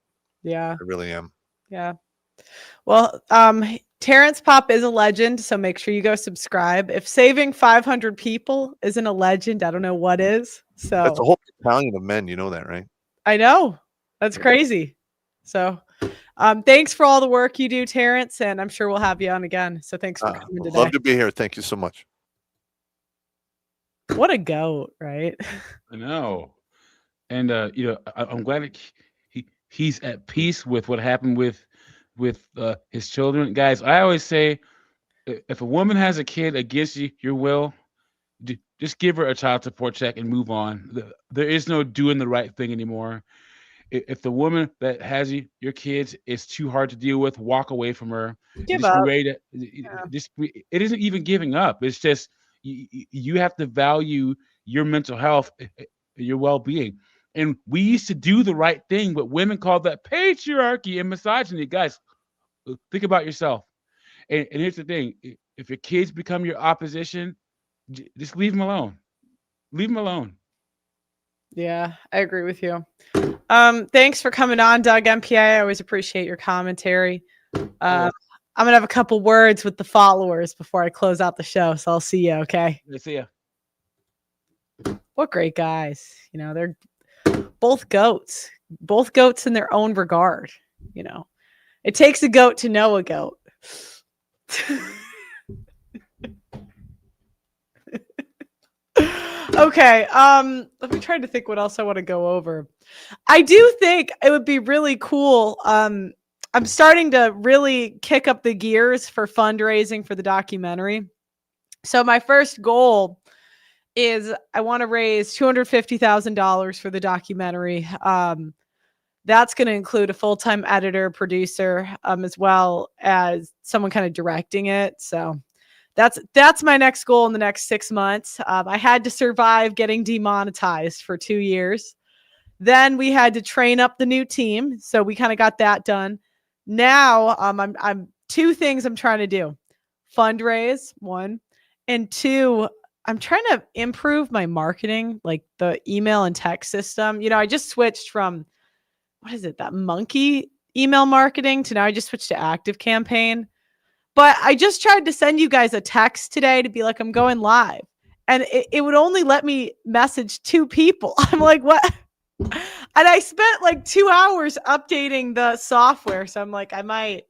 Yeah. I really am. Yeah. Well, Terrance Popp is a legend, so make sure you go subscribe. If saving 500 people isn't a legend, I don't know what is. So That's a whole battalion of men. You know that, right? I know. That's crazy. So thanks for all the work you do, Terrance, and I'm sure we'll have you on again. So thanks for coming today. Love to be here. Thank you so much. What a goat, right? I know, and I'm glad he's at peace with what happened with his children. Guys, I always say, if a woman has a kid against your will, just give her a child support check and move on. There is no doing the right thing anymore. If the woman that has your kids is too hard to deal with, walk away from her. Give Just be up. ready to, it isn't even giving up. It's just you have to value your mental health, your well-being. And we used to do the right thing, but women call that patriarchy and misogyny. Guys, think about yourself. And here's the thing: if your kids become your opposition, just leave them alone. Leave them alone. Yeah, I agree with you. Thanks for coming on, Doug MPA. I always appreciate your commentary. I'm gonna have a couple words with the followers before I close out the show, so I'll see you. Okay. See ya. What great guys! They're both goats in their own regard. It takes a goat to know a goat. Okay. Let me try to think what else I want to go over. I do think it would be really cool. I'm starting to really kick up the gears for fundraising for the documentary. So my first goal is I want to raise $250,000 for the documentary. That's going to include a full-time editor, producer, as well as someone kind of directing it. So that's my next goal in the next 6 months. I had to survive getting demonetized for 2 years. Then we had to train up the new team. So we kind of got that done. Now I'm two things I'm trying to do: fundraise, one, and two, I'm trying to improve my marketing, like the email and text system. I just switched from, what is it, that monkey email marketing to now I just switched to Active Campaign. But I just tried to send you guys a text today to be like, I'm going live. And it would only let me message 2 people. I'm like, what? And I spent like 2 hours updating the software. So I'm like, I might.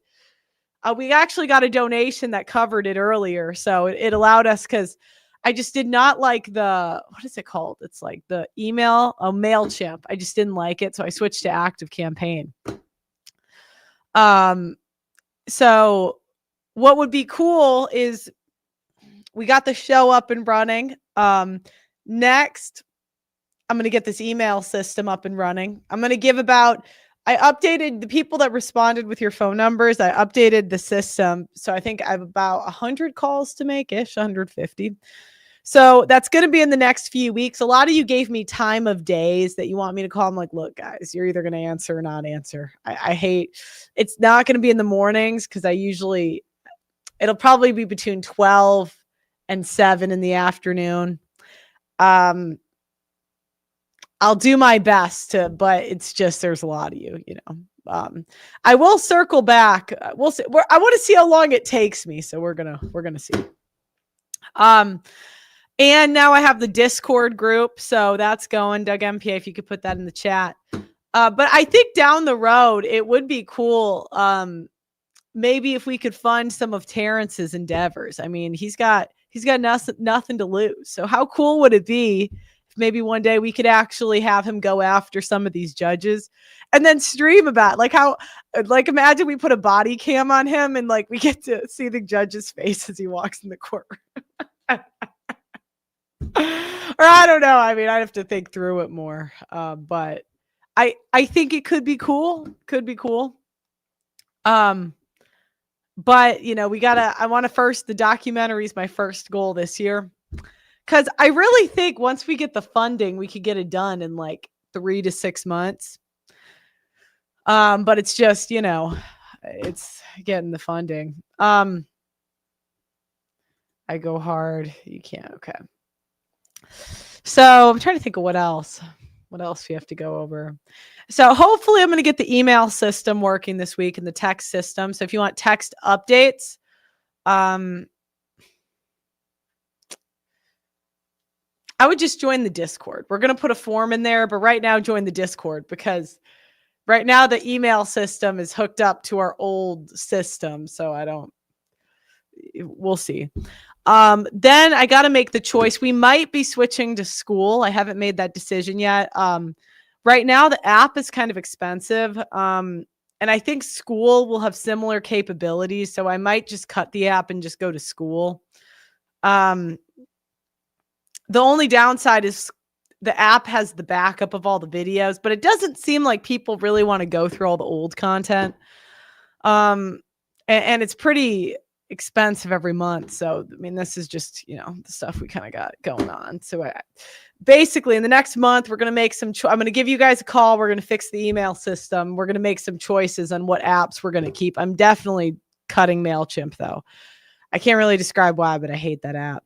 We actually got a donation that covered it earlier. So it allowed us, because I just did not like what is it called? It's like the email, MailChimp. I just didn't like it. So I switched to Active Campaign. So what would be cool is we got the show up and running. Next, I'm going to get this email system up and running. I'm going to give I updated the people that responded with your phone numbers. I updated the system. So I think I have about 100 calls to make, 150. So that's going to be in the next few weeks. A lot of you gave me time of days that you want me to call. I'm like, look, guys, you're either going to answer or not answer. I hate, it's not going to be in the mornings, because it'll probably be between 12 and 7 in the afternoon. I'll do my best but it's just, there's a lot of you, I will circle back. We'll see. I want to see how long it takes me. So we're going to see. And now I have the Discord group. So that's going. Doug MPA, if you could put that in the chat. But I think down the road it would be cool. Maybe if we could fund some of Terrance's endeavors. I mean, he's got nothing to lose. So how cool would it be if maybe one day we could actually have him go after some of these judges and then stream about it? Like imagine we put a body cam on him and like we get to see the judge's face as he walks in the courtroom. Or I don't know. I mean, I'd have to think through it more. But I think it could be cool. Could be cool. But I want to the documentary is my first goal this year. Cause I really think once we get the funding, we could get it done in like 3 to 6 months. But it's just, it's getting the funding. I go hard. You can't. Okay. So I'm trying to think of what else we have to go over. So hopefully I'm going to get the email system working this week and the text system. So if you want text updates, I would just join the Discord. We're going to put a form in there, but right now join the Discord because right now the email system is hooked up to our old system. So we'll see. Then I got to make the choice. We might be switching to school. I haven't made that decision yet. Right now the app is kind of expensive. And I think school will have similar capabilities. So I might just cut the app and just go to school. The only downside is the app has the backup of all the videos, but it doesn't seem like people really want to go through all the old content. And it's pretty expensive every month. So, I mean, this is just, the stuff we kind of got going on. So basically in the next month, we're going to make I'm going to give you guys a call. We're going to fix the email system. We're going to make some choices on what apps we're going to keep. I'm definitely cutting MailChimp though. I can't really describe why, but I hate that app.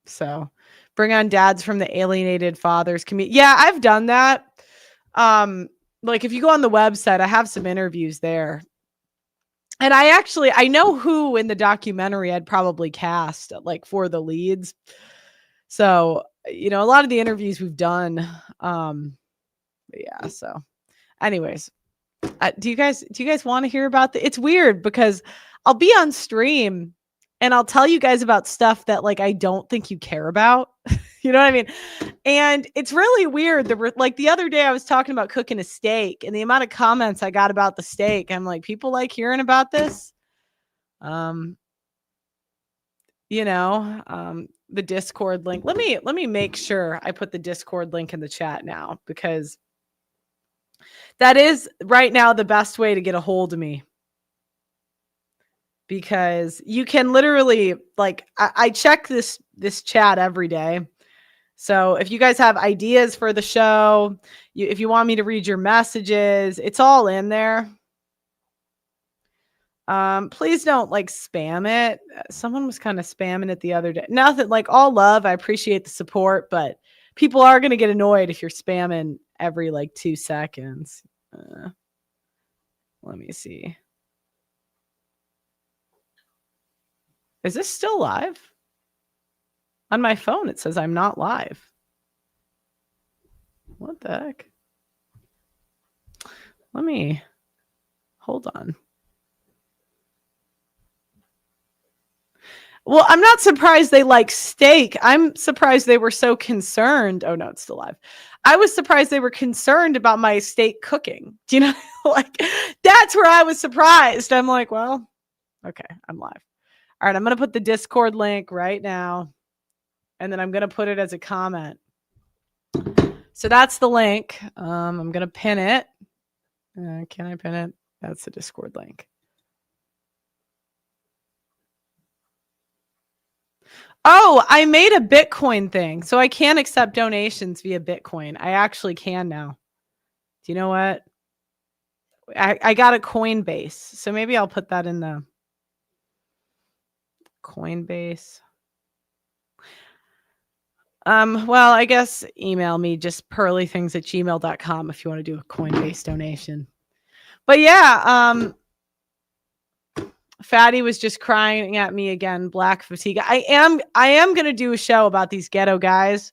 So bring on dads from the alienated fathers community. Yeah, I've done that. Like if you go on the website, I have some interviews there. And I know who in the documentary I'd probably cast like for the leads. So, a lot of the interviews we've done. Yeah. So anyways, do you guys want to hear about it's weird because I'll be on stream and I'll tell you guys about stuff that like I don't think you care about. You know what I mean? And it's really weird. Like the other day I was talking about cooking a steak and the amount of comments I got about the steak. I'm like, people like hearing about this. The Discord link. Let me make sure I put the Discord link in the chat now because that is right now the best way to get a hold of me. Because you can literally like I check this chat every day. So if you guys have ideas for the show, if you want me to read your messages, it's all in there. Please don't like spam it. Someone was kind of spamming it the other day. Nothing, like all love. I appreciate the support, but people are going to get annoyed if you're spamming every like 2 seconds. Let me see. Is this still live? On my phone, it says I'm not live. What the heck? Hold on. Well, I'm not surprised they like steak. I'm surprised they were so concerned. Oh, no, it's still live. I was surprised they were concerned about my steak cooking. Do you know? Like, that's where I was surprised. I'm like, well, okay, I'm live. All right, I'm going to put the Discord link right now. And then I'm going to put it as a comment. So that's the link. I'm going to pin it. Can I pin it? That's the Discord link. Oh, I made a Bitcoin thing. So I can accept donations via Bitcoin. I actually can now. Do you know what? I got a Coinbase. So maybe I'll put that in the Coinbase. Well, I guess email me just pearlythings@gmail.com if you want to do a Coinbase donation. But yeah, Fatty was just crying at me again. Black fatigue. I am gonna do a show about these ghetto guys.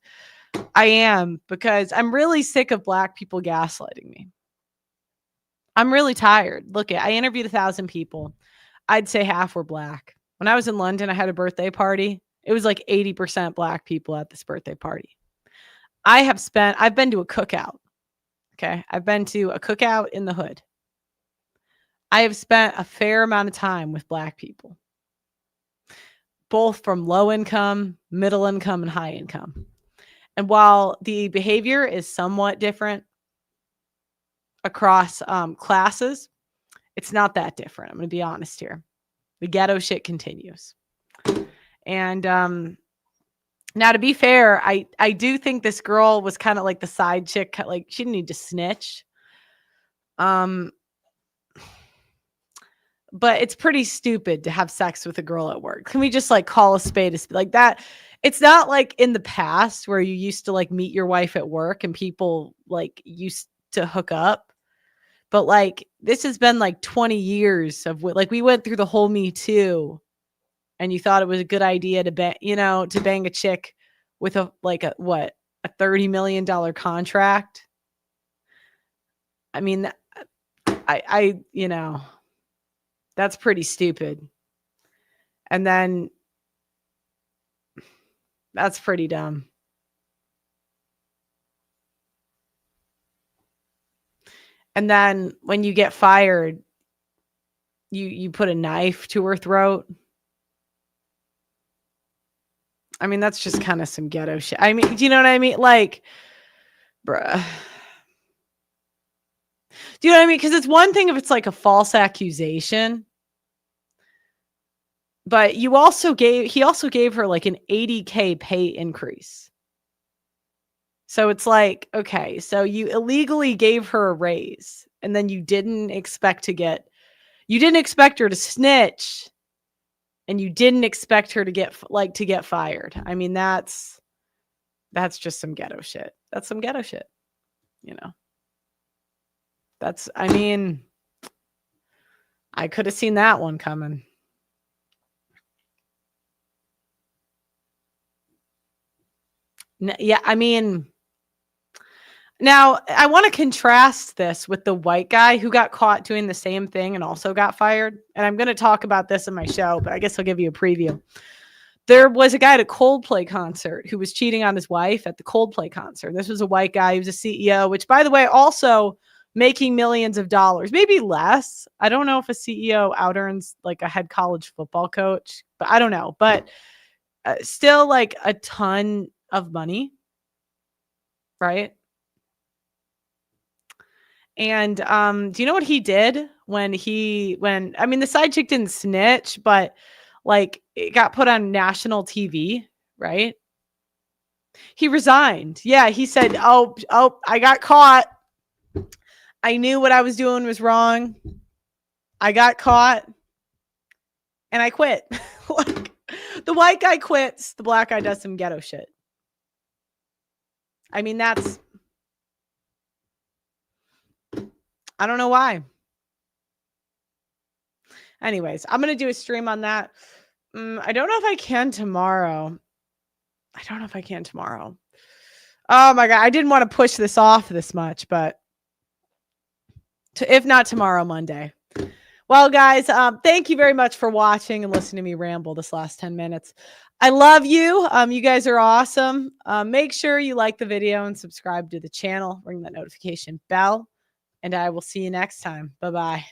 I am, because I'm really sick of black people gaslighting me. I'm really tired. Look, I interviewed 1,000 people. I'd say half were black. When I was in London, I had a birthday party. It was like 80% black people at this birthday party. I've been to a cookout. Okay. I've been to a cookout in the hood. I have spent a fair amount of time with black people, both from low income, middle income, and high income. And while the behavior is somewhat different across classes, it's not that different. I'm going to be honest here. The ghetto shit continues. And now, to be fair, I do think this girl was kind of like the side chick. Like, she didn't need to snitch. But it's pretty stupid to have sex with a girl at work. Can we just like call a spade a spade like that? It's not like in the past where you used to like meet your wife at work and people like used to hook up. But like, this has been like 20 years of like, we went through the whole Me Too, and you thought it was a good idea to bang a chick with a $30 million contract. I mean, that's pretty stupid. And then that's pretty dumb. And then when you get fired, you put a knife to her throat. I mean, that's just kind of some ghetto shit. I mean, do you know what I mean? Like, bruh. Do you know what I mean? Because it's one thing if it's like a false accusation. But he also gave her like an $80K pay increase. So it's like, okay, so you illegally gave her a raise, and then you didn't expect her to snitch, and you didn't expect her to get fired. I mean, that's just some ghetto shit. That's some ghetto shit. I could have seen that one coming. Yeah, I mean, now I want to contrast this with the white guy who got caught doing the same thing and also got fired. And I'm going to talk about this in my show, but I guess I'll give you a preview. There was a guy at a Coldplay concert who was cheating on his wife at the Coldplay concert. This was a white guy. He was a CEO, which, by the way, also making millions of dollars, maybe less. I don't know if a CEO out earns like a head college football coach, but I don't know. But still like a ton of money, right? And do you know what he did when I mean, the side chick didn't snitch, but like it got put on national TV, right? He resigned. Yeah, he said, oh, I got caught. I knew what I was doing was wrong. I got caught and I quit. Like, the white guy quits, the black guy does some ghetto shit. I mean, I don't know why. Anyways, I'm going to do a stream on that. I don't know if I can tomorrow. Oh my God. I didn't want to push this off this much, but if not tomorrow, Monday. Well, guys, thank you very much for watching and listening to me ramble this last 10 minutes. I love you. You guys are awesome. Make sure you like the video and subscribe to the channel. Ring that notification bell. And I will see you next time. Bye-bye.